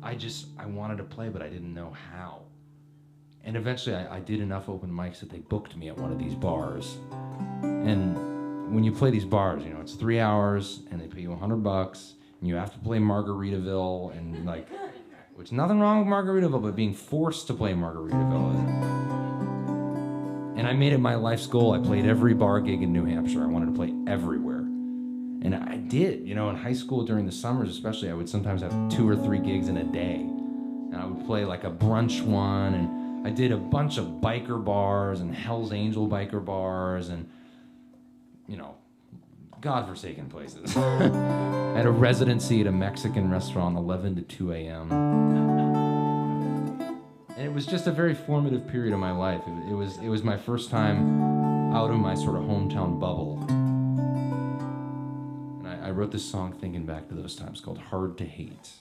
[SPEAKER 2] I wanted to play, but I didn't know how. And eventually I did enough open mics that they booked me at one of these bars. And when you play these bars, you know, it's 3 hours and they pay you $100 and you have to play Margaritaville, and like, which nothing wrong with Margaritaville, but being forced to play Margaritaville. And I made it my life's goal. I played every bar gig in New Hampshire. I wanted to play everywhere. And I did, you know, in high school during the summers especially, I would sometimes have 2 or 3 gigs in a day. And I would play like a brunch one, and I did a bunch of biker bars and Hell's Angel biker bars and, you know, godforsaken places. I had a residency at a Mexican restaurant 11 to 2 a.m. And it was just a very formative period of my life. It was my first time out of my sort of hometown bubble. And I wrote this song thinking back to those times, called Hard to Hate.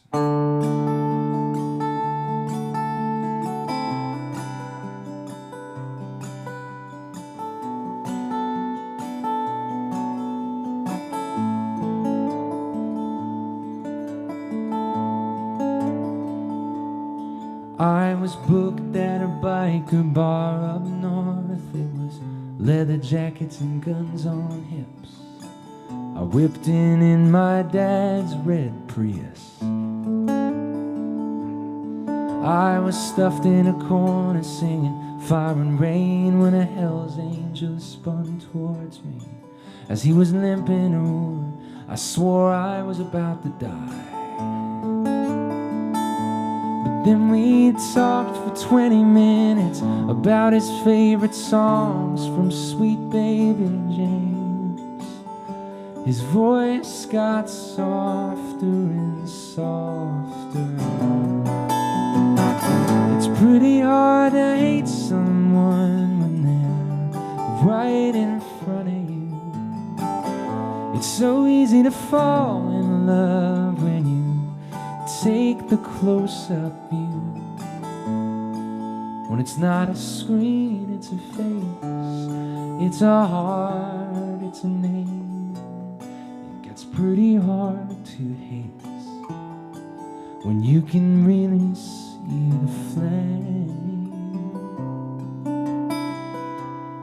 [SPEAKER 2] I was booked at a biker bar up north. It was leather jackets and guns on hips. I whipped in my dad's red Prius. I was stuffed in a corner singing Fire and Rain when a Hell's Angel spun towards me. As he was limping over, I swore I was about to die. Then we talked for 20 minutes about his favorite songs from Sweet Baby James. His voice got softer and softer. It's pretty hard to hate someone when they're right in front of you. It's so easy to fall in love when you take the close-up view. When it's not a screen, it's a face, it's a heart, it's a name. It gets pretty hard to hate when you can really see the flame,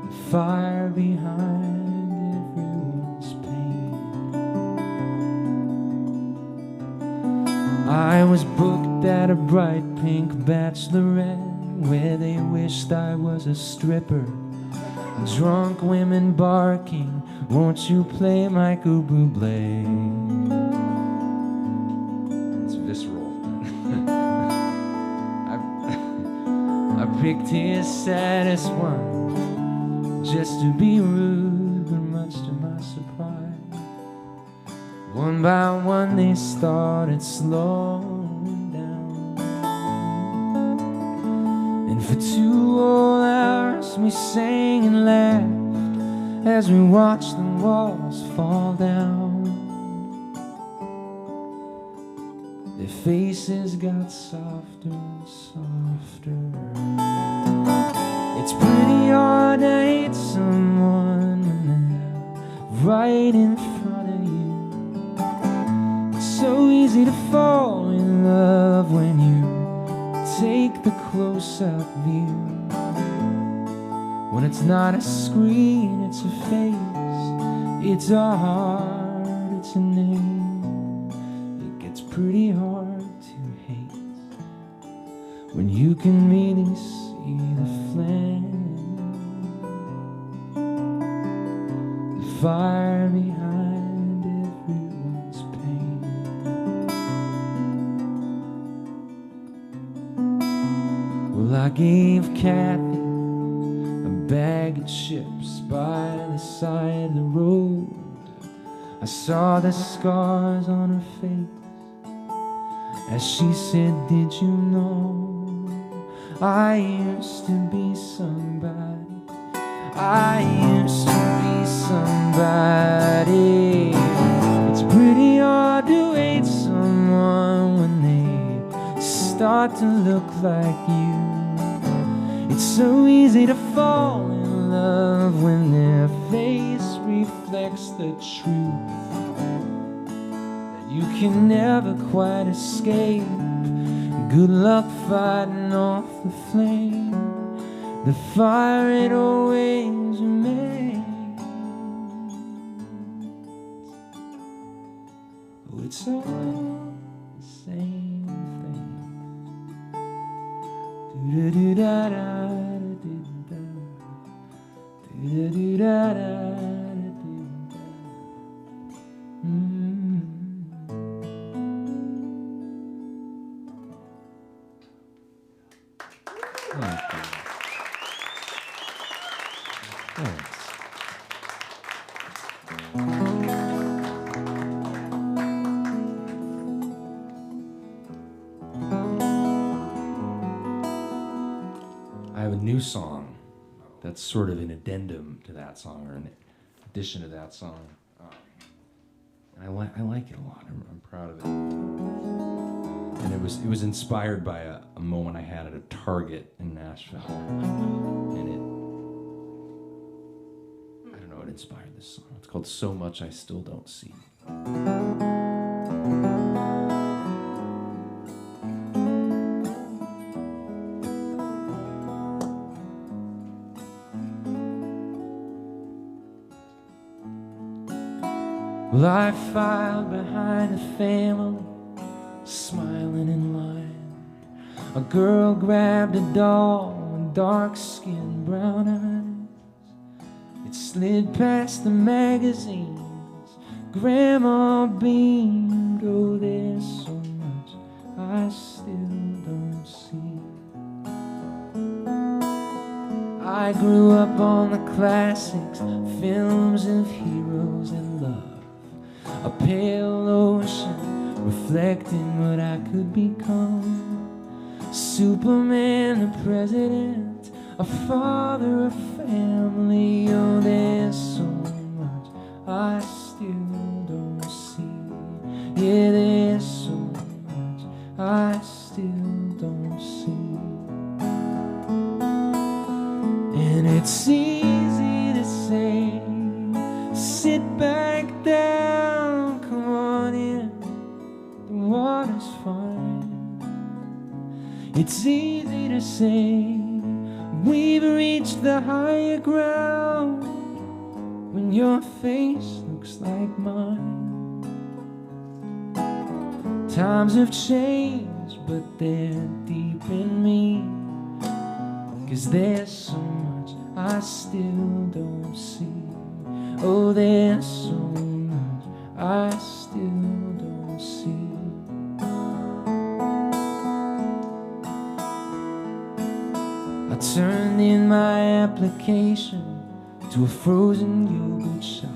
[SPEAKER 2] the fire behind everyone's pain. I was booked at a bright pink bachelorette where they wished I was a stripper. Drunk women barking, won't you play Michael Bublé? It's visceral. I picked his saddest one just to be rude, but much to my surprise, one by one they started slowing down. And for 2 whole hours we sang and laughed as we watched the walls fall down. They faces got softer and softer. It's pretty hard to hate someone when they're right in front of you. It's so easy to fall in love when you take the close-up view. When it's not a screen, it's a face, it's a heart, it's a name. It gets pretty hard to hate when you can really see the flame, the fire behind everyone's pain. Well, I gave Kathy a bag of chips by the side of the road. I saw the scars on her face as she said, did you know I used to be somebody? I used to be somebody. It's pretty hard to hate someone when they start to look like you. It's so easy to fall in love when their face reflects the truth that you can never quite escape. Good luck fighting off the flame, the fire it always remains. Oh, it's all the same thing. Do-da-do-da-da. I have a new song that's sort of an addendum to that song, or an addition to that song. And I like it a lot. I'm proud of it. And it was inspired by a moment I had at a Target in Nashville. And I don't know, it inspired this song. It's called So Much I Still Don't See. Well, I filed behind the family, smiling in line. A girl grabbed a doll with dark-skinned brown eyes. It slid past the magazines. Grandma beamed. Oh, there's so much I still don't see. I grew up on the classics, films of heroes and love. A pale ocean reflecting what I could become. Superman, the president, a father, a family. Oh, there's so much I still don't see. Yeah, there's so much I still don't see. And it's easy to say, sit back down, come on in, the water's fine. It's easy to say, we've reached the higher ground, when your face looks like mine. Times have changed, but they're deep in me, 'cause there's so much I still don't see. Oh, there's so much I still don't see. I turned in my application to a frozen yogurt shop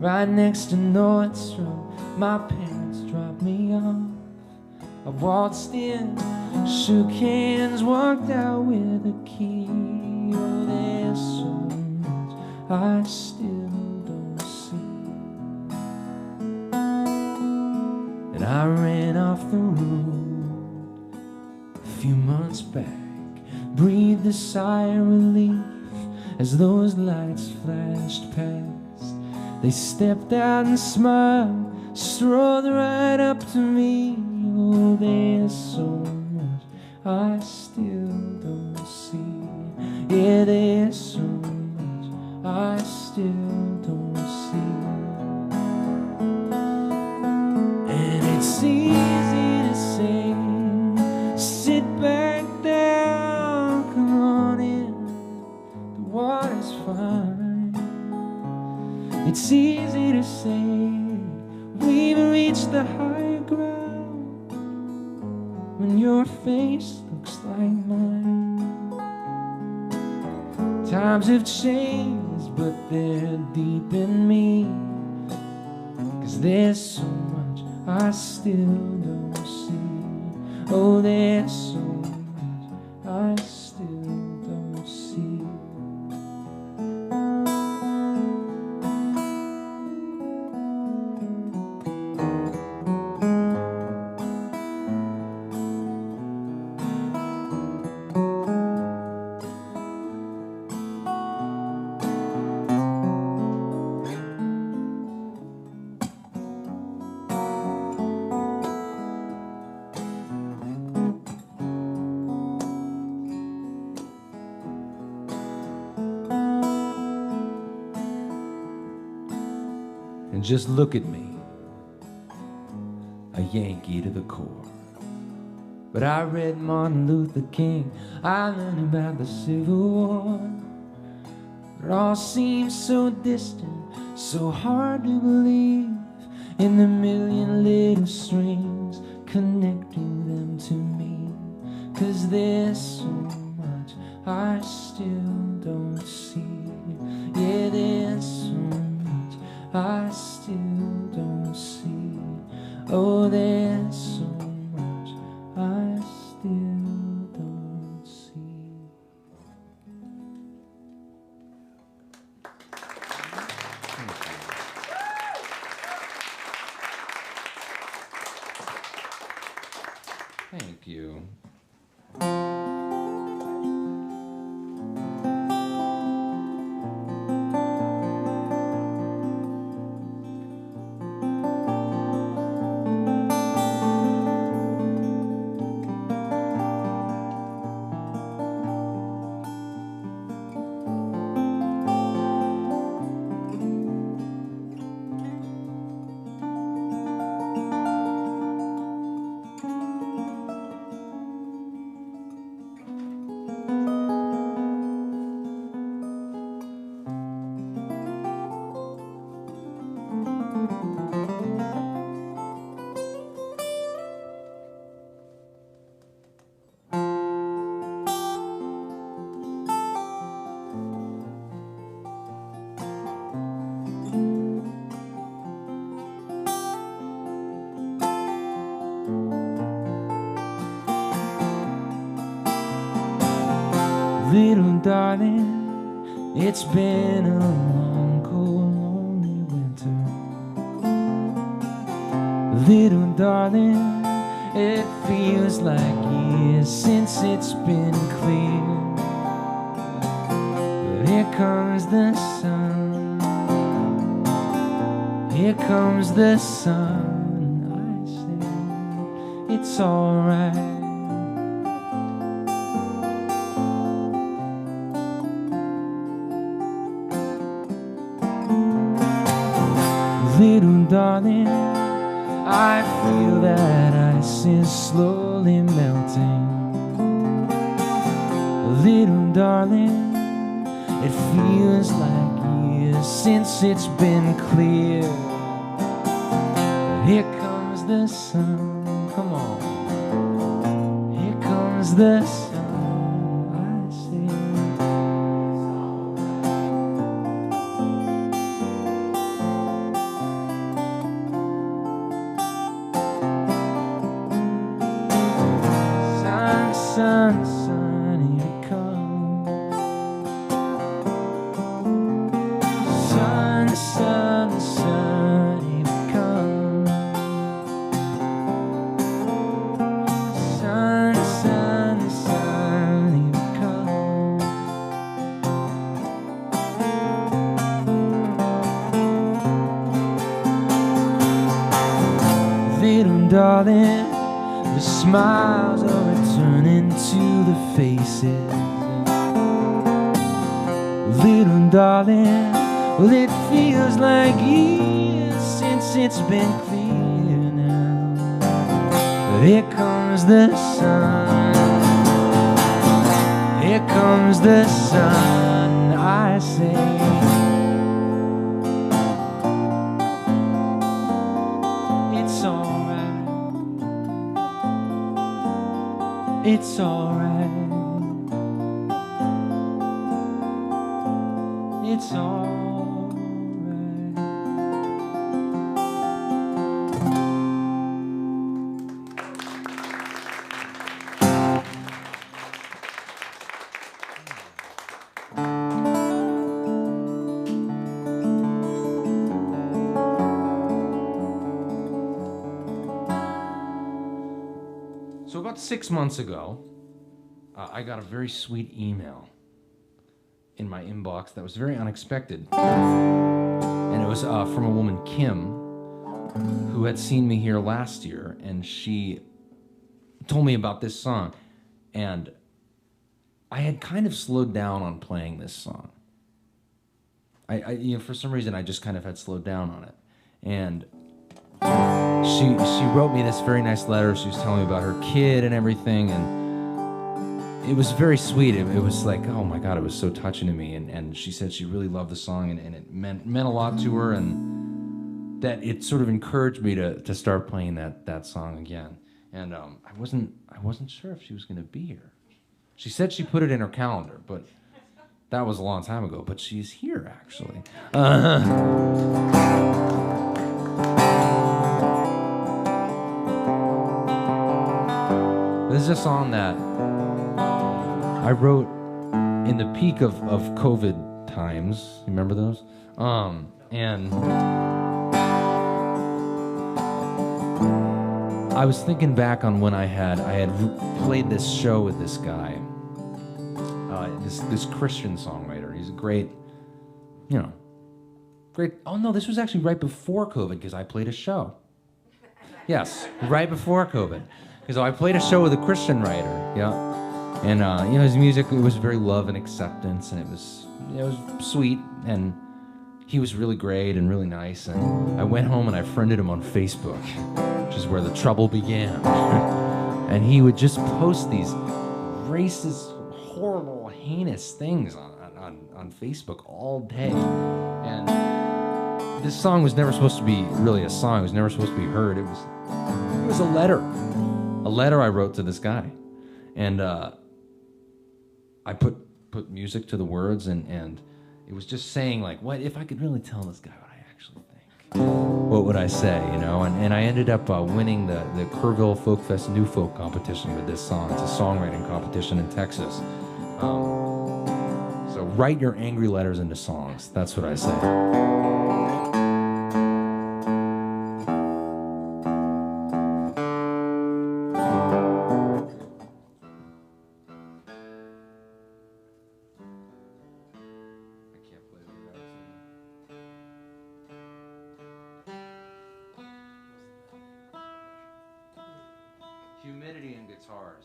[SPEAKER 2] right next to Nordstrom. My parents dropped me off. I waltzed in, shook hands, walked out with a key. Oh, there's so much I still don't see. And I ran the road a few months back, breathed a sigh of relief as those lights flashed past. They stepped out and smiled, strolled right up to me. Oh, there's so much I still don't see. Yeah, there's so much I still don't see. And it's easy to say, sit back down, come on in, the water's fine. It's easy to say, we've reached the higher ground, when your face looks like mine. Times have changed, but they're deep in me, 'cause there's so much I still don't see. Oh, there's so much I still don't see. And just look at me, a Yankee to the core. But I read Martin Luther King, I learned about the Civil War. It all seems so distant, so hard to believe, in the million little strings connecting them to me. 'Cause there's so much I still don't see. Yeah, there's so much I still don't see. Oh, there's so much I still don't see.
[SPEAKER 5] Thank you.
[SPEAKER 2] Little darling, it's been a long, cold, lonely winter. Little darling, it feels like years since it's been clear. But here comes the sun, here comes the sun. I say, it's alright. Little darling, I feel that ice is slowly melting. Little darling, it feels like years since it's been clear. But here comes the sun, come on. Here comes the sun, I say. Sun, sun, here it comes. Sun, sun, sun, here it comes. darling, the smiles are returning to the faces. Little darling, well, it feels like years since it's been clear now. But here comes the sun, here comes the sun, I say. It's alright, it's alright, it's alright. So about 6 months ago, I got a very sweet email in my inbox that was very unexpected. And it was from a woman, Kim, who had seen me here last year, and she told me about this song. And I had kind of slowed down on playing this song. For some reason, I just kind of had slowed down on it. And she wrote me this very nice letter. She was telling me about her kid and everything, and it was very sweet. It was like, oh my God, it was so touching to me. And she said she really loved the song, and it meant a lot to her, and that it sort of encouraged me to start playing that song again. And I wasn't sure if she was going to be here. She said she put it in her calendar, but that was a long time ago. But she's here, actually. This is a song that I wrote in the peak of COVID times. Remember those? And I was thinking back on when I had played this show with this guy, this Christian songwriter. He's a great. Oh no, this was actually right before COVID because I played a show. Yes, right before COVID. Because I played a show with a Christian writer, yeah, and his music, it was very love and acceptance, and it was sweet, and he was really great and really nice. And I went home and I friended him on Facebook, which is where the trouble began. And he would just post these racist, horrible, heinous things on Facebook all day. And this song was never supposed to be really a song. It was never supposed to be heard. It was a letter. A letter I wrote to this guy, and I put music to the words, and it was just saying, like, what if I could really tell this guy what I actually think? What would I say, And I ended up winning the Kerrville Folk Fest New Folk competition with this song. It's a songwriting competition in Texas. So write your angry letters into songs. That's what I say. Humidity in guitars.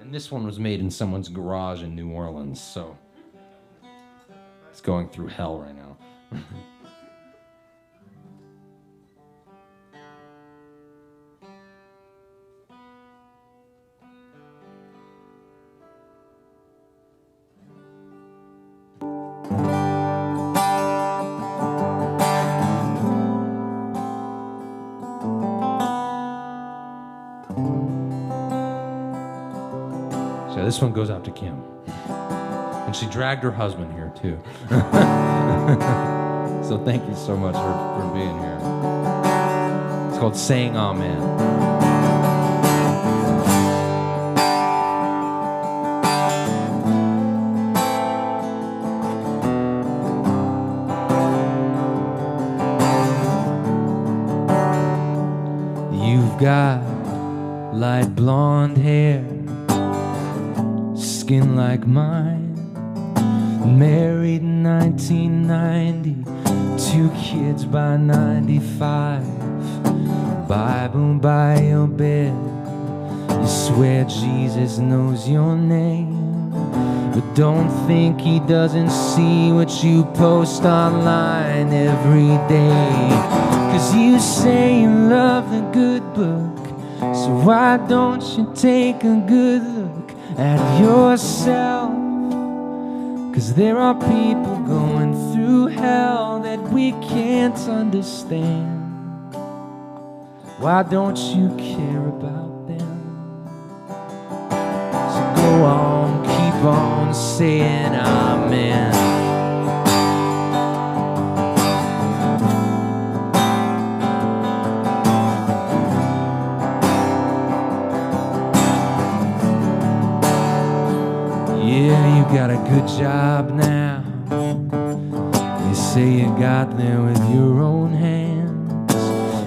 [SPEAKER 2] And this one was made in someone's garage in New Orleans, so it's going through hell right now. So this one goes out to Kim. And she dragged her husband here, too. So thank you so much for being here. It's called Saying Amen. You've got light blonde hair, skin like mine, married in 1990 2 kids by 95, Bible by your bed. You swear Jesus knows your name, but don't think he doesn't see what you post online every day. 'Cause you say you love the good book, so why don't you take a good look at yourself? 'Cause there are people going through hell that we can't understand. Why don't you care about them? So go on, keep on saying amen. Yeah, you got a good job now. You say you got there with your own hands.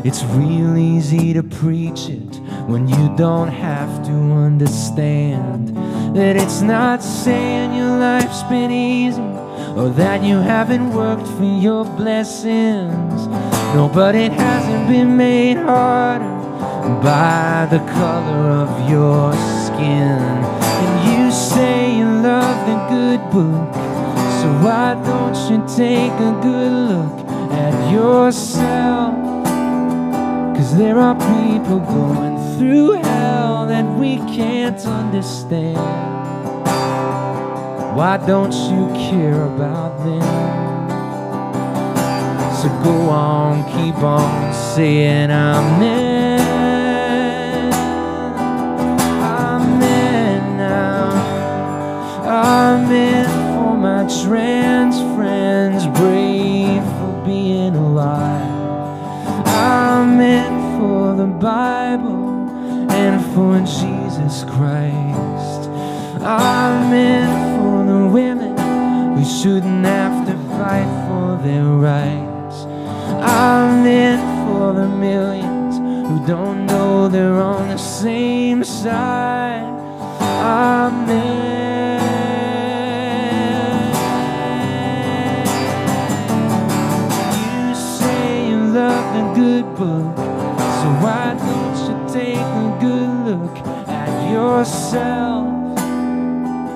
[SPEAKER 2] It's real easy to preach it when you don't have to understand that it's not saying your life's been easy or that you haven't worked for your blessings. No, but it hasn't been made harder by the color of your skin. And you say you love the good book, so why don't you take a good look at yourself? 'Cause there are people going through hell that we can't understand. Why don't you care about them? So go on, keep on saying amen. Amen now. Amen for my trans friends, brave for being alive. Amen for the Bible and for Jesus Christ. Amen for the women who shouldn't have to fight for their rights. Amen for the millions who don't know they're on the same side. Amen. You say you love the good book, so why don't you take a good look at yourself?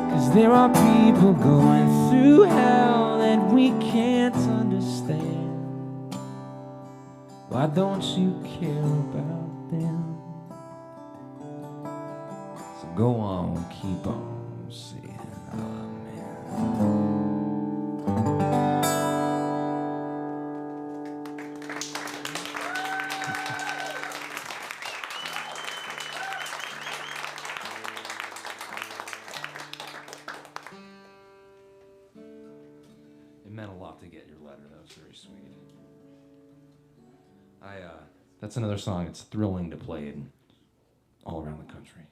[SPEAKER 2] 'Cause there are people going through hell that we can't understand. Why don't you care about them? So go on, keep on saying amen. It meant a lot to get your letter. That was very sweet. That's another song. It's thrilling to play it all around the country.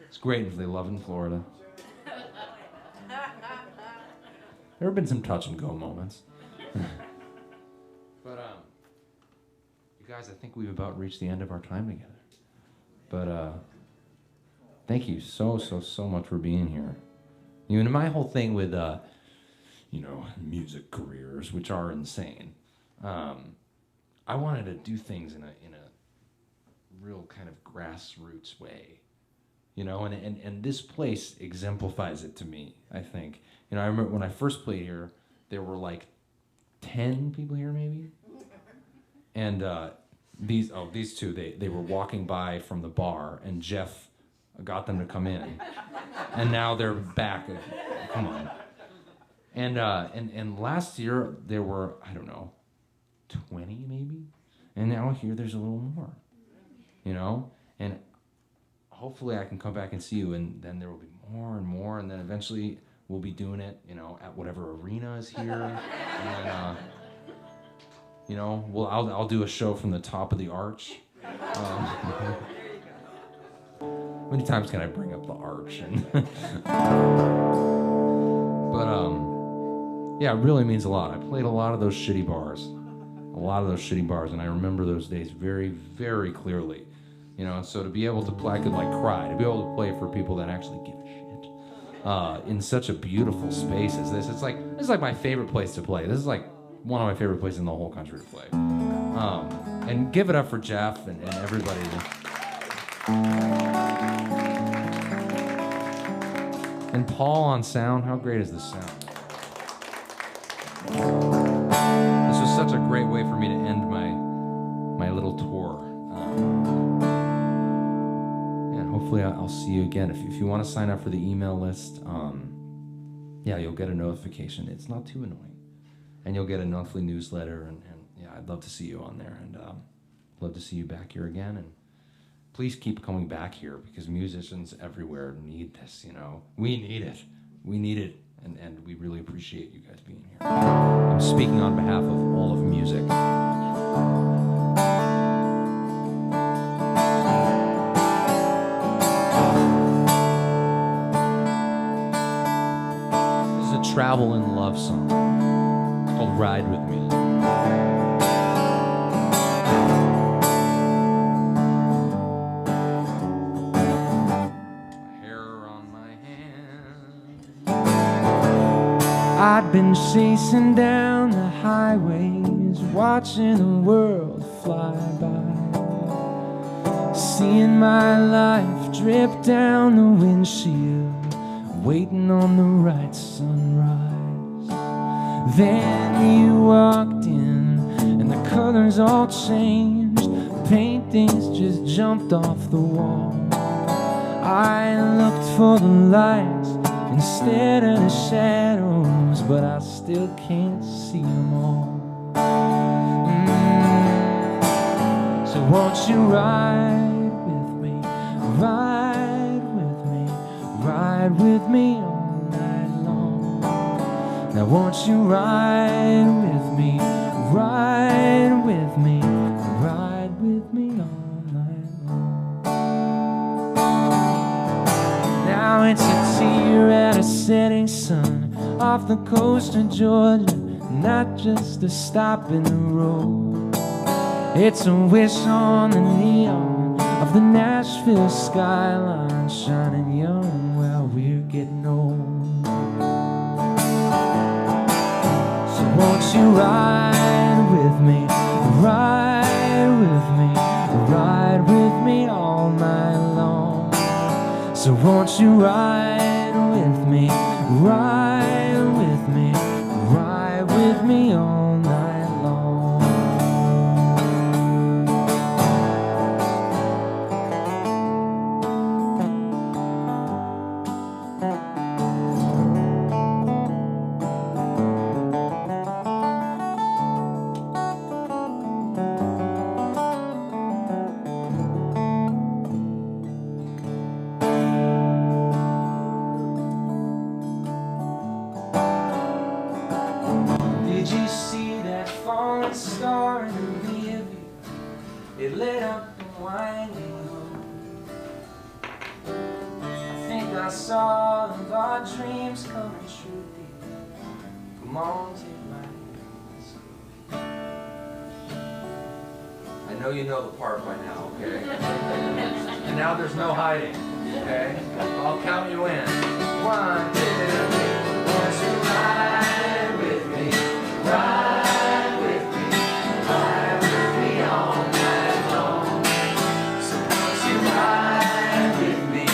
[SPEAKER 2] It's great if they love in Florida. There have been some touch and go moments. But you guys, I think we've about reached the end of our time together. But thank you so much for being here. You know, my whole thing with music careers, which are insane. I wanted to do things in a real kind of grassroots way, and this place exemplifies it to me, I think. I remember when I first played here, there were like 10 people here maybe. And these two, they were walking by from the bar, and Jeff got them to come in. And now they're back. Come on. And last year there were, I don't know, 20 maybe, and now here there's a little more, and hopefully I can come back and see you, and then there will be more and more, and then eventually we'll be doing it, at whatever arena is here, and then, I'll do a show from the top of the arch. How many times can I bring up the arch? Yeah, it really means a lot. I played a lot of those shitty bars. And I remember those days very, very clearly. So to be able to play, I could cry. To be able to play for people that actually give a shit. in such a beautiful space as this. It's like my favorite place to play. This is like one of my favorite places in the whole country to play. And give it up for Jeff and everybody. And Paul on sound. How great is this sound? This was such a great way for me to end my little tour. And hopefully I'll see you again. If you want to sign up for the email list, yeah, you'll get a notification. It's not too annoying. And you'll get a monthly newsletter. And yeah, I'd love to see you on there. And love to see you back here again. And please keep coming back here because musicians everywhere need this, you know. We need it. We need it. And we really appreciate you guys being here. I'm speaking on behalf of all of music. This is a travel and love song. It's called Ride With Me. I'd been chasing down the highways, watching the world fly by, seeing my life drip down the windshield, waiting on the right sunrise. Then you walked in, and the colors all changed, paintings just jumped off the wall. I looked for the lights instead of the shadows, but I still can't see them all. So won't you ride with me, ride with me, ride with me all night long. Now won't you ride with me, ride with me, ride with me all night long. Now it's a tear at a setting sun off the coast of Georgia, not just a stop in the road. It's a wish on the neon of the Nashville skyline, shining young while we're getting old. So won't you ride with me, ride with me, ride with me all night long. So won't you ride with me, ride with me, ride with me all night long. Did you see that falling star in the rear view? It lit up the winding road. I think I saw all of our dreams coming true, dear. Come on, take my hand. I know you know the part by now, okay? And now there's no hiding, okay? I'll count you in. 1, 2, 3. Won't you ride with me? Ride with me all night long. So won't you ride with me,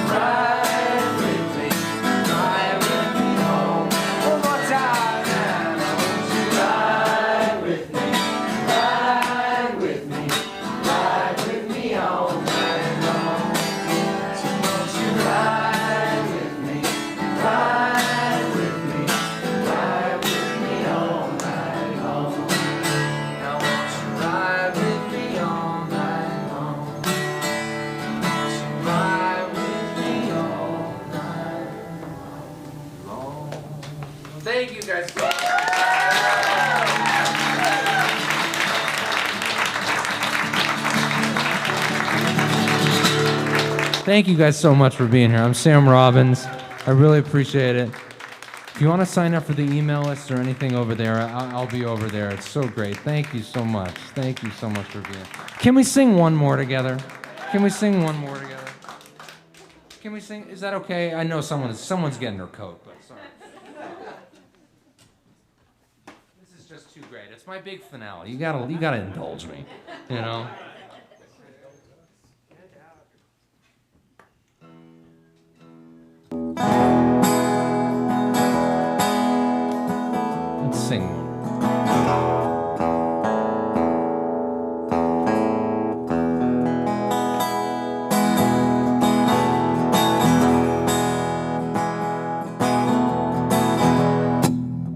[SPEAKER 2] ride with me, ride with me home. One more time now. Won't you ride with me, ride with me, ride with me all night long. So won't you ride with me, ride with me, ride with me all night long. Now won't you ride with me all night long? Won't you ride with me all night long? Thank you guys so much. Thank you guys so much for being here. I'm Sam Robbins. I really appreciate it. If you want to sign up for the email list or anything over there, I'll be over there. It's so great. Thank you so much. Thank you so much for being here. Can we sing one more together? Can we sing one more together? Can we sing? Is that okay? I know someone's getting their coat, but sorry. This is just too great. It's my big finale. You gotta indulge me, you know. Let's sing one.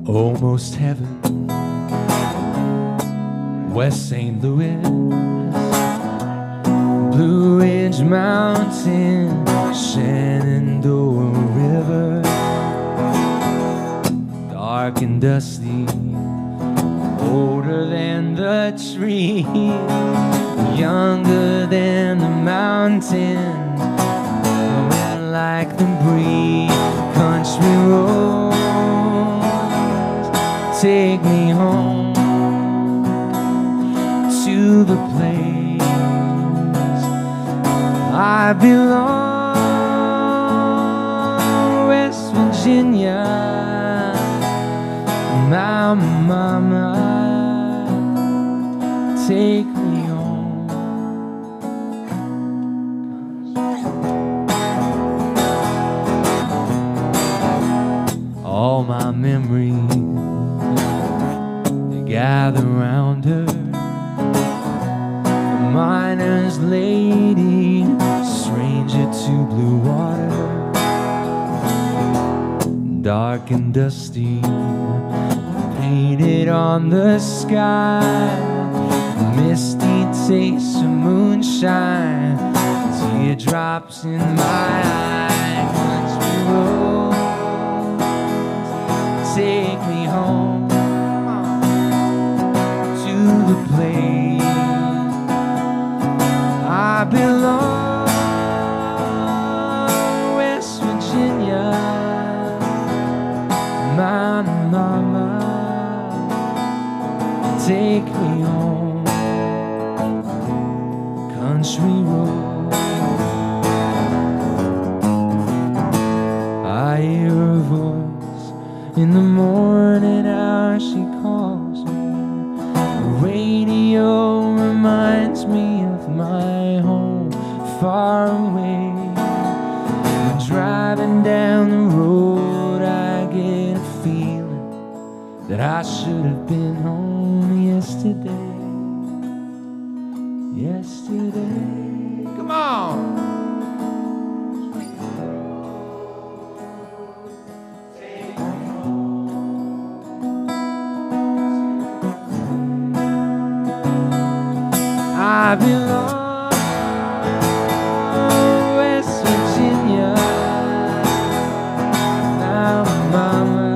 [SPEAKER 2] Almost heaven, West St. Louis, Blue Ridge Mountain, Shenandoah River, dark and dusty, older than the tree, younger than the mountain, blowing like the breeze, country road. Take me home to the place I belong, West Virginia, my mama, take me home. All my memories gather round her, a miner's lady, stranger to blue water, dark and dusty, painted on the sky, misty taste of moonshine, teardrops in my eye, country roads, take me home the place I belong, West Virginia, my mama, take me home, country road. I hear her voice in the morning hour, she calls me. Radio reminds me of my home far away. When driving down the road, I get a feeling that I should have been home yesterday. Yesterday. Come on! I belong, West Virginia, now mama,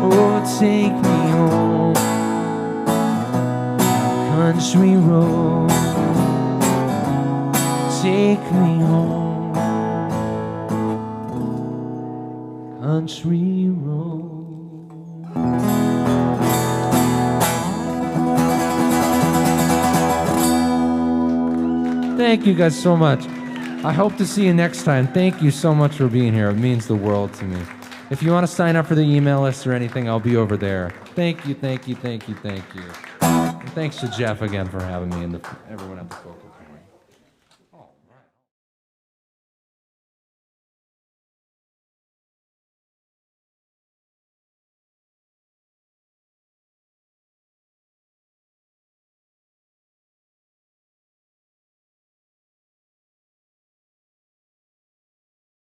[SPEAKER 2] oh take me home, country road, take me home, country road. Thank you guys so much. I hope to see you next time. Thank you so much for being here. It means the world to me. If you want to sign up for the email list or anything, I'll be over there. Thank you, thank you, thank you, thank you. And thanks to Jeff again for having me and everyone at the Focal.